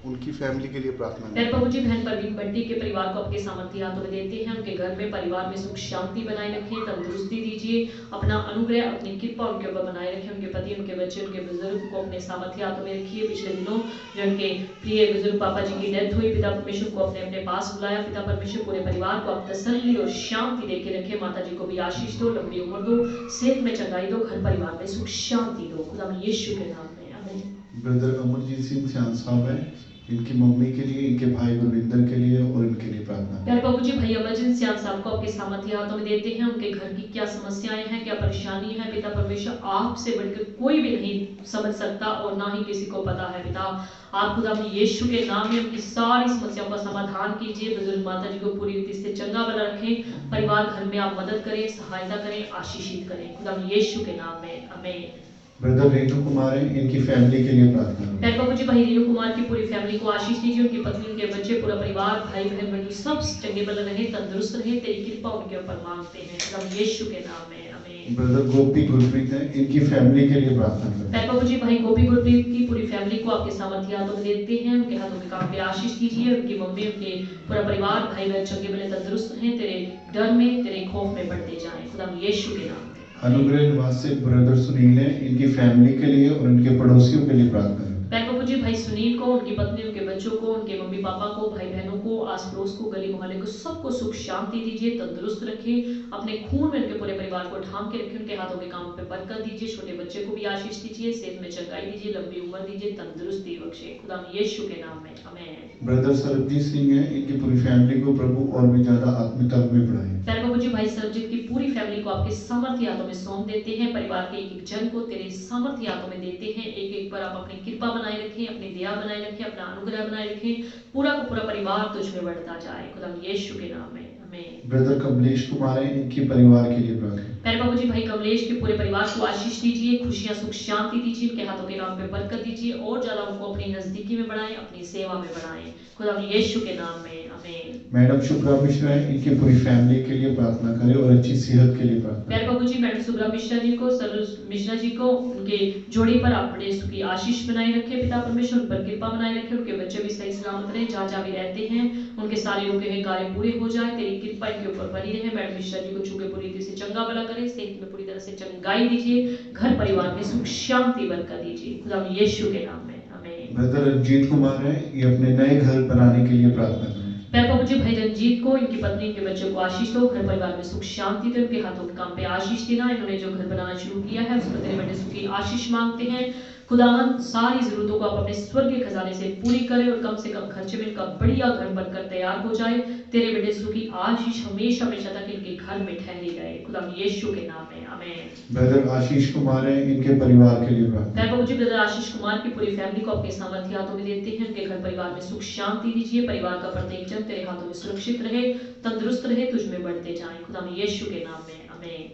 उनकी फैमिली के लिए प्रार्थना प्यारे बाबू जी, बहन परवीन भट्टी के परिवार को आपके सामर्थ्य हाथों में देते हैं। उनके घर में, परिवार में सुख शांति बनाए रखें, तंदुरुस्ती दीजिए, अपना अनुग्रह, अपनी कृपा उनके ऊपर बनाए रखें। उनके पति, उनके बच्चे, उनके बुजुर्ग को अपने सामर्थ्य हाथों में रखिए। पिछले दिनों जो उनके प्रिय बुजुर्ग पापा जी की डेथ हुई, पिता परमेश्वर को अपने अपने पास बुलाया। पिता परमेश्वर पूरे परिवार को आप तसल्ली और शांति देके रखे। माता जी को भी आशीष दो, लंबी उम्र दो, सेहत में चंगाई दो, घर परिवार में सुख शांति दो, खुदा यीशु के नाम में आमीन। ब्रदर अमरजीत सिंह सियान साहब है, इनकी मम्मी के लिए, इनके भाई गुरविंदर के लिए और इनके लिए प्रार्थना। प्यारे बाबू जी, भाई अमरजीत सियान साहब को आपके सामर्थ्य हाथों में देते हैं। उनके घर की क्या समस्याएं हैं, क्या परेशानी है, पिता परमेश्वर आपसे बढ़कर कोई भी नहीं समझ सकता और ना ही किसी को पता है। पिता आप खुदा अपने यीशु के नाम में उनकी सारी समस्याओं का समाधान कीजिए। बुजुर्ग माता जी को पूरी रीति से चंगा भला रखें। परिवार घर में आप मदद करें, सहायता करें, आशीषित करें, खुदा यीशु के नाम में आमीन। ब्रदर रेणु कुमार है, इनकी फैमिली के लिए प्रार्थना। प्यारे बाबू जी, भाई रेणु कुमार की पूरी फैमिली को आशीष दीजिए। उनकी पत्नी, उनके बच्चे, पूरा परिवार, भाई बहन बंधु सब चंगे भले रहे, तंदुरुस्त रहे, तेरी कृपा उनके ऊपर मांगते हैं, खुदा यीशु के नाम में आमीन। ब्रदर गोपी गुरप्रीत है, इनकी फैमिली के लिए प्रार्थना करें। प्यारे बाबू जी, भाई गोपी गुरप्रीत की पूरी फैमिली को आपके सामर्थ्य हाथों में देते हैं। उनके हाथों के काम पे आशीष दीजिए। उनकी मम्मी, उनके पूरा परिवार, भाई बहन चंगे भले तंदुरुस्त रहें, तेरे डर में, तेरे खौफ में बढ़ते जाएं, खुदा यीशु के नाम में। अनुग्रह निवास से ब्रदर सुनील है, इनकी फैमिली के लिए और उनके पड़ोसियों के लिए प्रार्थना करें। प्यारे बाबू जी, भाई सुनील को, उनकी पत्नी, उनके बच्चों को, उनके मम्मी पापा को, भाई बहनों को, आस पड़ोस को, गली मोहल्ले को, सबको सुख शांति दीजिए, तंदुरुस्त रखें। अपने खून में उनके पूरे परिवार को ढांक के रखें। उनके हाथों के काम पे बरकत दीजिए। छोटे बच्चे को भी आशीष दीजिए, सेहत में चंगाई दीजिए, लंबी उम्र दीजिए, तंदुरुस्ती बख्शे, खुदा यीशु के नाम में आमीन। ब्रदर सरबजीत सिंह है, इनकी पूरी फैमिली को प्रभु और भी ज्यादा आत्मिक तल में बढ़ाए। प्यारे बाबू जी, भाई सरबजीत की पूरी फैमिली को आपके सामर्थ्य हाथों में सौंप देते हैं। परिवार के एक एक जन को तेरे सामर्थ्य हाथों में देते हैं। एक एक पर आप अपनी कृपा बनाए रखें, अपनी दया बनाए रखें, अपना अनुग्रह बनाए रखें। पूरा का पूरा परिवार तुझ में बढ़ता जाए, खुदा यीशु के नाम में आमीन। ब्रदर कमलेश कुमार है, इनकी परिवार के लिए प्रार्थना। प्यारे बाबू जी, भाई कमलेश के पूरे परिवार को आशीष दीजिए, खुशियां, सुख शांति दीजिए। उनके हाथों के काम पे बरकत दीजिए और ज्यादा उनको अपनी नजदीकी में बढ़ाएं, अपनी सेवा में बढ़ाएं, खुदा यीशु के नाम में आमीन। मैडम शुभ्रा मिश्रा है, इनकी पूरी फैमिली के लिए प्रार्थना करें और अच्छी सेहत के लिए प्रार्थना। प्यारे बाबू जी, मैडम शुभ्रा मिश्रा जी को, सरोज मिश्रा जी को, उनके जोड़ी पर आप बड़े सुखी आशीष बनाए रखें। पिता परमेश्वर उन पर कृपा बनाए रखे। उनके बच्चे भी सही सलामत रहे, जहाँ जहाँ भी रहते हैं उनके सारे रुके हुए कार्य पूरे हो जाए, तेरी कृपा इनके ऊपर बनी रहे। मैडम मिश्रा जी को छू के पूरी रीति से चंगा भला करे, सेहत में पूरी तरह से चंगाई दीजिए, घर परिवार में सुख शांति बरकत दीजिए, खुदा यीशु के नाम में आमीन। ब्रदर रंजीत कुमार है, ये अपने नए घर बनाने के लिए प्रार्थना करें। प्यारे बाबू जी, भाई रंजीत को, इनकी पत्नी, इनके बच्चों को आशीष दो, घर परिवार में सुख शांति दे। उनके हाथों के काम पे आशीष देना। इन्होंने जो घर बनाना शुरू किया है उस पर तेरे बड़े सुखी आशीष मांगते हैं। खुदावन सारी जरूरतों को आप अपने स्वर्गीय खजाने से पूरी करें और कम से कम खर्चे में इनका बढ़िया घर बनकर तैयार हो जाए। तेरे बेटे सुखी आशीष हमेशा हमेशा तक इनके घर में ठहरी रहे, खुदा यीशु के नाम में आमीन। ब्रदर आशीष कुमार है, इनके परिवार के लिए प्रार्थना। प्यारे बाबू जी, ब्रदर आशीष कुमार की पूरी फैमिली को आपके सामर्थ्य हाथों में देते हैं। उनके घर परिवार में सुख शांति दीजिए। परिवार का प्रत्येक जन तेरे हाथों में सुरक्षित रहे, तंदुरुस्त रहे, तुझ में बढ़ते जाए, खुदा यीशु के नाम में आमीन।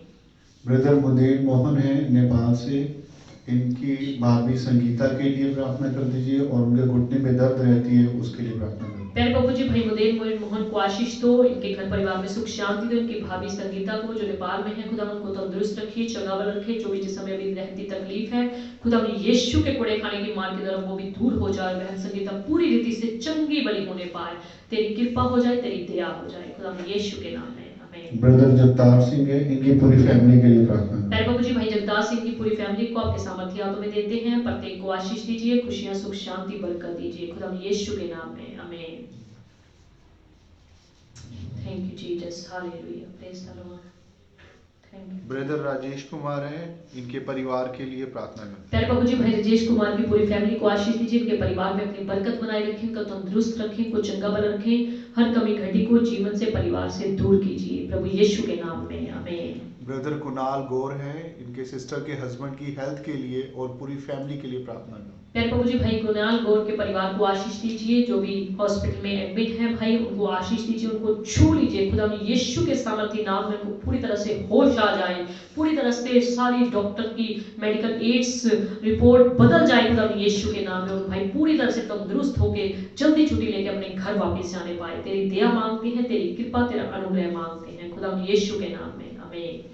ब्रदर मुदेन मोहन है, नेपाल से, इनकी भाभी संगीता के लिए प्रार्थना कर दीजिए और उनके घुटने में दर्द रहती है उसके लिए प्रार्थना करें। प्यारे बाबू जी, भाई मुदेन मोहन को आशीष दो, इनके घर परिवार में सुख शांति दो। इनकी भाभी संगीता को जो नेपाल में है, खुदा उनको तंदुरुस्त रखिए, चंगा भला रखे। जो भी जिस समय अभी रहती तकलीफ है, खुदा यीशु के कोड़े खाने की मार की तरफ वो भी दूर हो जाए। बहन संगीता पूरी रीति से चंगी भली होने पाए, तेरी कृपा हो जाए, तेरी दया हो जाए, खुदा यीशु के नाम में आमीन। ब्रदर जगतार सिंह है, इनकी पूरी फैमिली के लिए प्रार्थना। प्यारे बाबू जी, भाई जगतार सिंह की पूरी फैमिली को आपके सामर्थ्य हाथों में देते हैं। प्रत्येक को आशीष दीजिए, खुशियां, सुख शांति बरकत दीजिए, खुदा यीशु के नाम में आमीन। Thank you Jesus, hallelujah, praise the Lord, thank you. Brother Rajesh Kumar है, इनके परिवार के लिए प्रार्थना करें। प्यारे बाबू जी, भाई राजेश कुमार की पूरी फैमिली को आशीष दीजिए। इनके परिवार में अपनी बरकत बनाए रखें, इनको तंदुरुस्त रखें, इनको चंगा भला रखें। हर कमी घटी को जीवन से, परिवार से दूर कीजिए, प्रभु यीशु के नाम में आमीन। ब्रदर कुणाल गौर हैं, इनके सिस्टर के हस्बैंड की हेल्थ के लिए और पूरी फैमिली के लिए प्रार्थना करें। प्यारे प्रभु जी, भाई कुणाल गौर के परिवार को आशीष दीजिए, जो भी हॉस्पिटल में एडमिट हैं भाई उनको आशीष दीजिए, उनको छू लीजिए खुदा में यीशु के सामर्थी नाम में, उनको पूरी तरह से होश आ जाए, पूरी तरह से सारी डॉक्टर की मेडिकल एड्स रिपोर्ट बदल जाए खुदा में यीशु के नाम में, और भाई पूरी तरह से तंदुरुस्त होके जल्दी छुट्टी लेके अपने घर वापस जाने पाए। तेरी दया मांगते हैं, तेरी कृपा, तेरा अनुग्रह मांगते हैं खुदा में यीशु के नाम में, आमीन।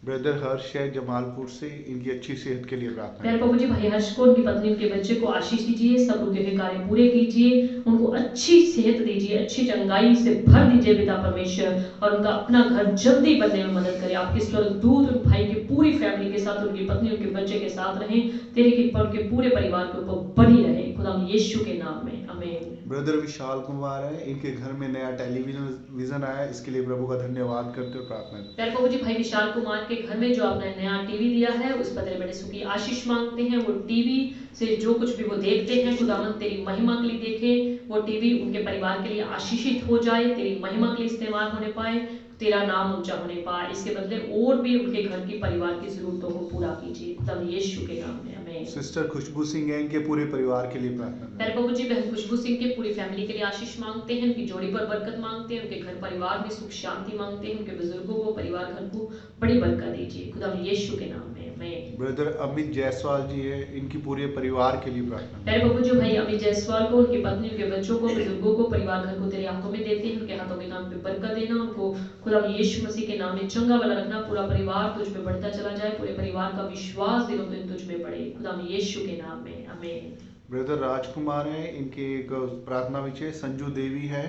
ब्रदर हर्ष है जमालपुर से, इनकी अच्छी सेहत के लिए प्रार्थना प्यारे करें। प्रभु जी, भाई हर्ष को, उनकी पत्नी, उनके बच्चे को आशीष दीजिए, सब रुके हुए कार्य पूरे कीजिए, उनको अच्छी सेहत दीजिए, अच्छी चंगाई से भर दीजिए पिता परमेश्वर, और उनका अपना घर जल्दी बनने में मदद करें। आपके स्वर्गदूत उन भाई की पूरी फैमिली के साथ, उनकी पत्नी, उनके बच्चे के साथ रहें, तेरी कृपा उनके पूरे परिवार के ऊपर बनी रहे खुदा यीशु के नाम में, आमीन। ब्रदर विशाल कुमार है, इनके घर में नया टेलीविजन आया, इसके लिए प्रभु का धन्यवाद करते हुए प्रार्थना करें। प्यारे प्रभु जी, भाई विशाल कुमार के घर में जो आपने नया टीवी लिया है उस पर तेरे बड़े सुखी आशीष मांगते हैं। वो टीवी से जो कुछ भी वो देखते हैं खुदावन तेरी महिमा के लिए देखें, वो टीवी उनके परिवार के लिए आशीषित हो जाए, तेरी महिमा के लिए इस्तेमाल होने पाए, तेरा नाम ऊंचा होने पाए। इसके बदले और भी उनके घर की परिवार की जरूरतों को पूरा कीजिए खुदा यीशु के नाम में, आमीन। सिस्टर खुशबू सिंह है, इनके पूरे परिवार के लिए प्रार्थना करें। प्यारे प्रभु जी, बहन खुशबू सिंह के पूरी फैमिली के लिए आशीष मांगते हैं, उनकी जोड़ी पर बरकत मांगते हैं, उनके घर परिवार में सुख शांति मांगते हैं, उनके बुजुर्गों को, परिवार घर को बड़ी बरकत दीजिए खुदा यीशु के नाम में, आमीन। ब्रदर अमित जायसवाल जी है, इनकी पूरे परिवार के लिए प्रार्थना करें। प्यारे प्रभु जी, भाई अमित जायसवाल को, उनकी पत्नी, उनके बच्चों को, बुजुर्गों को, परिवार घर को तेरे हाथों में देते हैं, उनके हाथों के नाम पे बरकत देना, उनको खुदा यीशु मसीह के नाम में चंगा वाला रखना, पूरा परिवार तुझ में बढ़ता चला जाए, पूरे परिवार का विश्वास दिनों दिन तुझ में बढ़े खुदा यीशु के नाम में, आमीन। ब्रदर राजकुमार है, इनके एक प्रार्थना विषय संजू देवी है,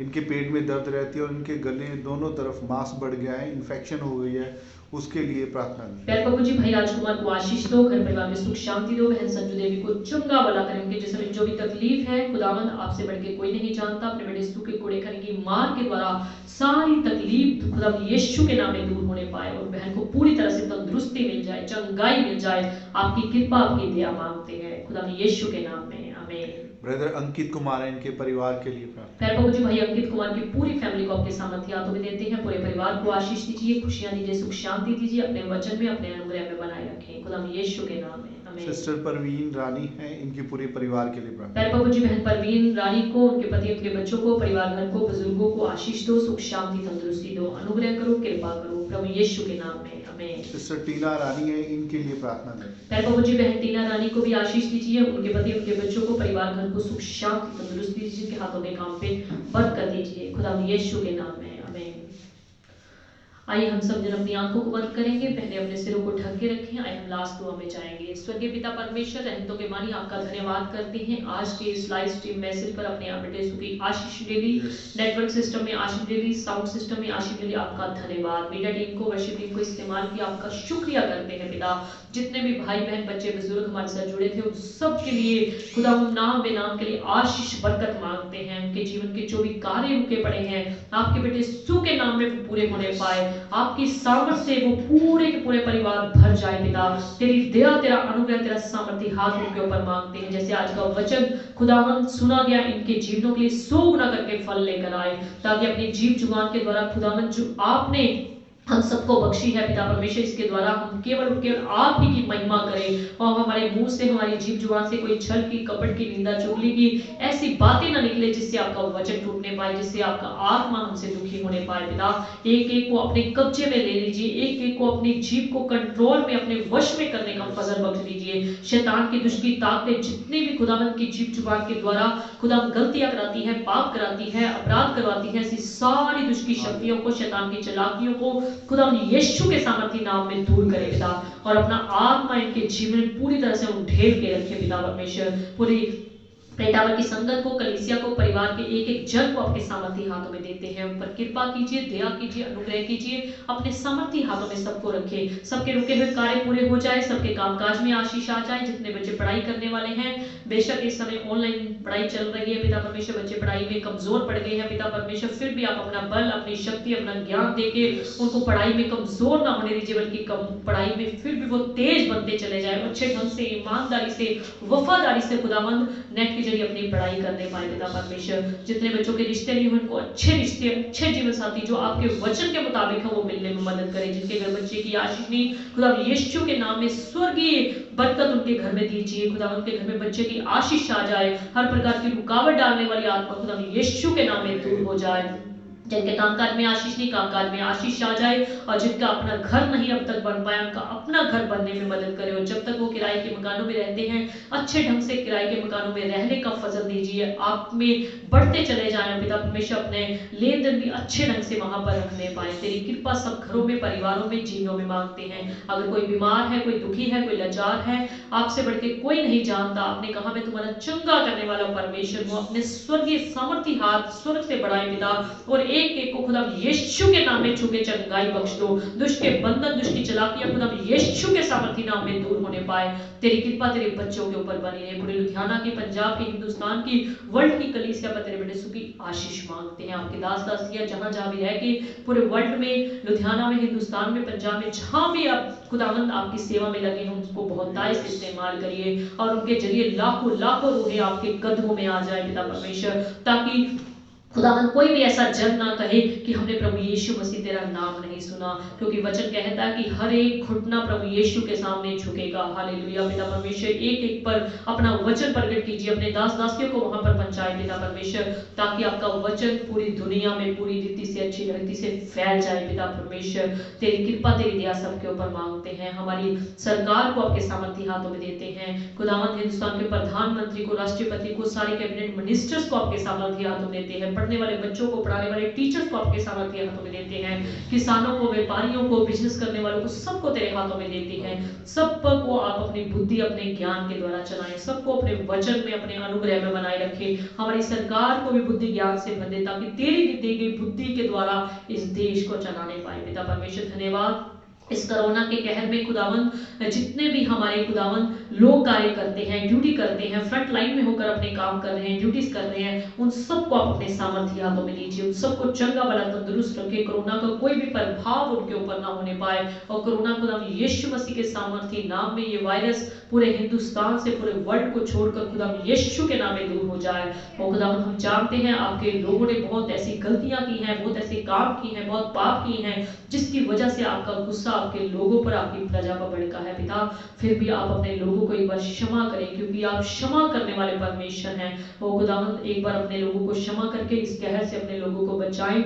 इनके पेट में दर्द रहती है और इनके गले दोनों तरफ मांस बढ़ गया है, इन्फेक्शन हो गई है, उसके लिए प्रार्थना करें। प्यारे प्रभु जी, भाई राजकुमार को आशीष दो, घर परिवार में सुख शांति दो, बहन संजू देवी को चंगा भला करें, उनके जिसमें जो भी तकलीफ है खुदावंद आपसे बढ़ के कोई नहीं जानता, अपने बेटे यीशु के कोड़े खाने की मार के द्वारा सारी तकलीफ खुदा यीशु के नाम में दूर होने पाए, और बहन को पूरी तरह से तंदुरुस्ती मिल जाए, चंगाई मिल जाए, आपकी कृपा, आपकी दया मांगते हैं खुदा यीशु के नाम में, आमीन। ब्रदर अंकित कुमार है, इनके परिवार के लिए प्रार्थना। प्यारे प्रभु जी, भाई अंकित कुमार की पूरी फैमिली को आपके सामर्थ्य हाथों में देते हैं, पूरे परिवार को आशीष दीजिए, खुशियां दीजिए, सुख शांति दीजिए, अपने वचन में, अपने अनुग्रह में बनाए रखें खुदा यीशु के नाम में, आमीन। सिस्टर परवीन रानी है, इनके पूरे परिवार के लिए प्रार्थना। प्यारे प्रभु जी, बहन परवीन रानी को, उनके पति, उनके बच्चों को, परिवार घर को, बुजुर्गों को आशीष दो, सुख शांति तंदुरुस्ती दो, अनुग्रह करो, कृपा करो प्रभु यीशु के नाम में, आमीन। सिस्टर टीना रानी है, इनके लिए प्रार्थना करें। प्यारे प्रभु जी, बहन टीना रानी को भी आशीष दीजिए, उनके पति, उनके बच्चों को, परिवार घर को सुख शांति तंदुरुस्ती दीजिए, के हाथों के काम पे बरकत दीजिए खुदा यीशु के नाम में, आमीन। आइए हम सब जन अपनी आंखों को बंद करेंगे, पहले अपने सिरों को ढक के रखें, आइए हम लास्ट दुआ में जाएंगे। स्वर्गीय पिता परमेश्वर, रहमतों के मानी आपका धन्यवाद करते हैं, आज के इस लाइव स्ट्रीम मैसेज पर अपने आप बेटे की आशीष ले ली, नेटवर्क सिस्टम में आशीष ले ली, साउंड सिस्टम में आशीष ले ली, आपका धन्यवाद। मीडिया टीम को, वर्शिप टीम को इस्तेमाल किया, आपका शुक्रिया करते हैं पिता। जितने भी भाई बहन बच्चे बुजुर्ग हमारे साथ जुड़े थे उन सब के लिए खुदा नाम बेनाम के लिए आशीष बरकत मांगते हैं, उनके जीवन के जो भी कार्य रुके पड़े हैं आपके बेटे यीशु के नाम में पूरे होने पाए, आपकी सामर्थ से वो पूरे के पूरे परिवार भर जाए पिता। तेरी दया, तेरा अनुग्रह, तेरा सामर्थी हाथ उनके ऊपर मांगते हैं, जैसे आज का वचन खुदावंद सुना गया, इनके जीवनों के लिए 100 गुना करके फल लेकर आए, ताकि अपनी जीव जुबान के द्वारा खुदावंद जो आपने हम सबको बख्शी है पिता परमेश्वर, इसके द्वारा हम केवल आप ही की महिमा करें, और हमारे मुंह से, हमारी जीभ जुबान से कोई छल की, कपट की, निंदा चुगली की ऐसी बातें ना निकले जिससे आपका वचन टूटने पाए, जिससे आपका आत्मा हमसे दुखी होने पाए पिता। एक एक को अपने कब्जे में ले लीजिए, एक एक को अपनी जीभ को कंट्रोल में, अपने वश में करने का फजल बख्श दीजिए। शैतान की दुष्ट की ताकतें जितनी भी खुदावंद की जीभ जुबान के द्वारा खुदा गलतियां कराती है, पाप कराती है, अपराध करवाती है, ऐसी सारी दुष्ट की शक्तियों को, शैतान की चालाकियों को खुदा यीशु के सामर्थी नाम में दूर करे पिता, और अपना आत्मा इनके जीवन पूरी तरह से ढेर के रखे पिता परमेश्वर। पूरी टावर की संगत को, कलीसिया को, परिवार के एक एक जन को आपके सामर्थी हाथों में देते हैं, उन पर कृपा कीजिए, दया कीजिए, अनुग्रह कीजिए, अपने सामर्थी हाथों में सबको रखे, सबके रुके हुए कार्य पूरे हो जाए, सबके कामकाज में आशीष आ जाए। जितने बच्चे पढ़ाई करने वाले हैं, बेशक इस समय ऑनलाइन पढ़ाई चल रही है पिता परमेश्वर, बच्चे पढ़ाई में कमजोर पड़ गए हैं पिता परमेश्वर, फिर भी आप अपना बल, अपनी शक्ति, अपना ज्ञान देके उनको पढ़ाई में कमजोर ना होने दीजिए, बल्कि पढ़ाई में फिर भी वो तेज बनते चले जाए, अच्छे ढंग से, ईमानदारी से, वफादारी से खुदावंद नेट की जरिए अपनी पढ़ाई करने पाए पिता परमेश्वर। जितने बच्चों के रिश्ते नहीं हुए उनको अच्छे रिश्ते, अच्छे जीवन साथी जो आपके वचन के मुताबिक है वो मिलने में मदद करें। जिनके घर बच्चे की आशीष नहीं, खुदा यीशु के नाम में स्वर्गीय बरकत उनके घर में दीजिए। खुदा उनके घर में बच्चे की आशीष आ जाए, हर प्रकार की रुकावट डालने वाली आत्मा खुदा यीशु के नाम में दूर हो जाए। जिनके कामकाज में आशीष नहीं, कामकाज में आशीष आ जाए, और जिनका अपना घर नहीं अब तक बन पाया उनका अपना घर बनने में मदद करे। और जब तक वो किराए के मकानों में रहते हैं अच्छे ढंग से किराए के मकानों में रहने का फजल दीजिए, आप में बढ़ते चले जाएं पिता परमेश्वर। अपने लेन देन भी अच्छे ढंग से वहां पर रखने पाए। तेरी कृपा सब घरों में, परिवारों में, जीवनों में मांगते हैं। अगर कोई बीमार है, कोई दुखी है, कोई लाचार है, आपसे बढ़ के कोई नहीं जानता। आपने कहा मैं तुम्हारा चंगा करने वाला परमेश्वर हूँ। अपने स्वर्गीय सामर्थी हाथ स्वर्ग से बढ़ाए पिता, और एक एक को खुदा यीशु के नाम में छू के चंगाई बख्श दो। दुष्ट के बंधन, दुष्ट की चालाकियां खुदा यीशु के सामर्थी नाम में दूर होने पाए। तेरी कृपा तेरे बच्चों के ऊपर बनी रहे। पूरे लुधियाना की, पंजाब की, हिंदुस्तान की, वर्ल्ड की कलीसिया पर तेरे बेटे सुखी आशीष मांगते हैं। आपके दास दासियां जहां जहां भी रह के पूरे वर्ल्ड में, लुधियाना में, हिंदुस्तान में, पंजाब में, जहां भी आप खुदावंद आपकी सेवा में लगे हैं उनको बहुतायत से इस्तेमाल करिए, और उनके जरिए लाखों लाखों रूहें आपके कदमों में आ जाए पिता परमेश्वर। ताकि खुदावन कोई भी ऐसा जन ना कहे कि हमने प्रभु यीशु मसीह तेरा नाम नहीं सुना, क्योंकि वचन कहता है कि हर एक घुटना प्रभु यीशु के सामने झुकेगा। हालेलुया पिता परमेश्वर, एक एक पर अपना वचन प्रकट कीजिए, अपने दास दासियों को वहां पर पहुंचाए पिता परमेश्वर, ताकि आपका वचन पूरी दुनिया में पूरी रीति से, अच्छी रीति से फैल जाए पिता परमेश्वर। तेरी कृपा तेरी दया सबके ऊपर मांगते हैं। हमारी सरकार को आपके सामर्थी हाथों में देते हैं। खुदावंद हिंदुस्तान के प्रधानमंत्री को, राष्ट्रपति को, सारे कैबिनेट मिनिस्टर्स को आपके सामर्थी हाथों में देते हैं। पढ़ने वाले बच्चों को, पढ़ाने वाले टीचर्स को आपके सामर्थी हाथों में देते हैं। किसानों को, व्यापारियों को, बिजनेस करने वालों को, सबको तेरे हाथों में देते हैं। सबको आप अपनी बुद्धि, अपने ज्ञान के द्वारा चलाएं, सबको अपने वचन में, अपने अनुग्रह में बनाए रखें। हमारी सरकार को भी बुद्धि ज्ञान से भर दे, ताकि तेरी दी गई बुद्धि के द्वारा इस देश को चलाने पाए पिता परमेश्वर। धन्यवाद इस कोरोना के कहर में खुदावन, जितने भी हमारे खुदावन लोग कार्य करते हैं, ड्यूटी करते हैं, फ्रंट लाइन में होकर अपने काम कर रहे हैं, ड्यूटीज कर रहे हैं, उन सबको आप अपने सामर्थ्य हाथों में लीजिए। उन सबको चंगा भला तंदुरुस्त रखे, कोरोना का कोई भी प्रभाव उनके ऊपर ना होने पाए। और कोरोना खुदावन यीशु मसीह के सामर्थ्य नाम में ये वायरस पूरे हिंदुस्तान से, पूरे वर्ल्ड को छोड़कर खुदावन यीशु के नाम में दूर हो जाए। और खुदावन हम जानते हैं आपके लोगों ने बहुत ऐसी गलतियां की हैं, बहुत ऐसे काम किए हैं, बहुत पाप किए हैं, जिसकी वजह से आपका गुस्सा आपके लोगों पर, आपकी प्रजा पर भड़का है पिता। फिर भी आप अपने लोगों को एक बार क्षमा करें, क्योंकि आप क्षमा करने वाले परमेश्वर हैं। वो खुदावंद एक बार अपने लोगों को क्षमा करके इस कहर से अपने लोगों को बचाएं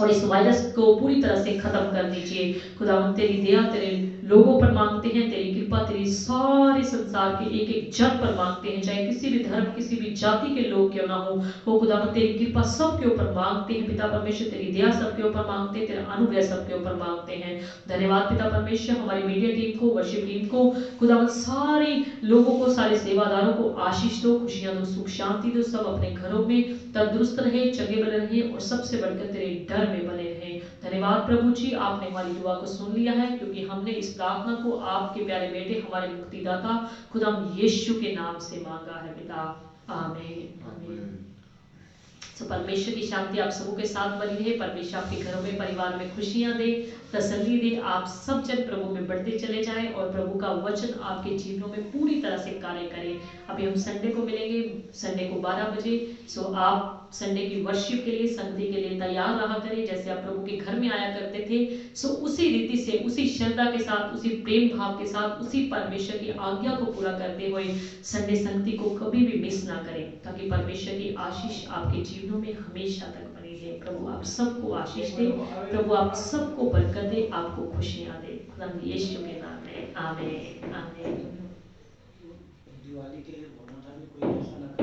और इस वायरस को पूरी तरह से खत्म कर दीजिए। खुदावंद तेरी दया तेरे लोगों पर मांगते हैं, तेरी कृपा तेरी सारे संसार के एक एक जन पर मांगते हैं, चाहे किसी भी धर्म, किसी भी जाति के लोग क्यों ना हो। वो खुदावंद तेरी कृपा सबके ऊपर मांगते हैं पिता परमेश्वर, तेरी दया सबके ऊपर मांगते हैं, तेरा अनुग्रह सबके ऊपर मांगते हैं। धन्यवाद पिता परमेश्वर, हमारी मीडिया टीम को, वर्शिप टीम को, खुदावंद सारे लोगों को, सारे सेवादारों को आशीष दो, खुशियां दो, सुख शांति दो। सब अपने घरों में तंदुरुस्त रहे, चंगे बने रहे और सबसे बढ़कर तेरे डर में बने रहे। धन्यवाद प्रभु जी, आपने हमारी दुआ को सुन लिया है, क्योंकि हमने इस प्रार्थना को आपके प्यारे बेटे, हमारे मुक्तिदाता खुदा यीशु के नाम से मांगा है पिता, आमीन आमीन। तो परमेश्वर की शांति आप सबों के साथ बनी रहे। परमेश्वर आपके घरों में, परिवार में खुशियां दे, तसल्ली दे। आप सब जन प्रभु में बढ़ते चले जाएं और प्रभु का वचन आपके जीवनों में पूरी तरह से कार्य करे। अभी हम संडे को मिलेंगे, संडे को 12 बजे। सो आप संडे की वर्शिप के लिए, संगति के लिए तैयार रहा करें। जैसे आप प्रभु के घर में आया करते थे, सो उसी रीति से, उसी श्रद्धा के साथ, उसी प्रेम भाव के साथ, उसी परमेश्वर की आज्ञा को पूरा करते हुए संडे संगति को कभी भी मिस ना करें, ताकि परमेश्वर की आशीष आपके जीवनों में हमेशा तक बनी रहे। प्रभु आप सबको आशीष दे, प्रभु आप सबको बरकत दे, आपको खुशियां दे। खुदा यीशु के नाम में आमीन आमीन। दिवाली के लिए बोलना था, कोई ऐसा ना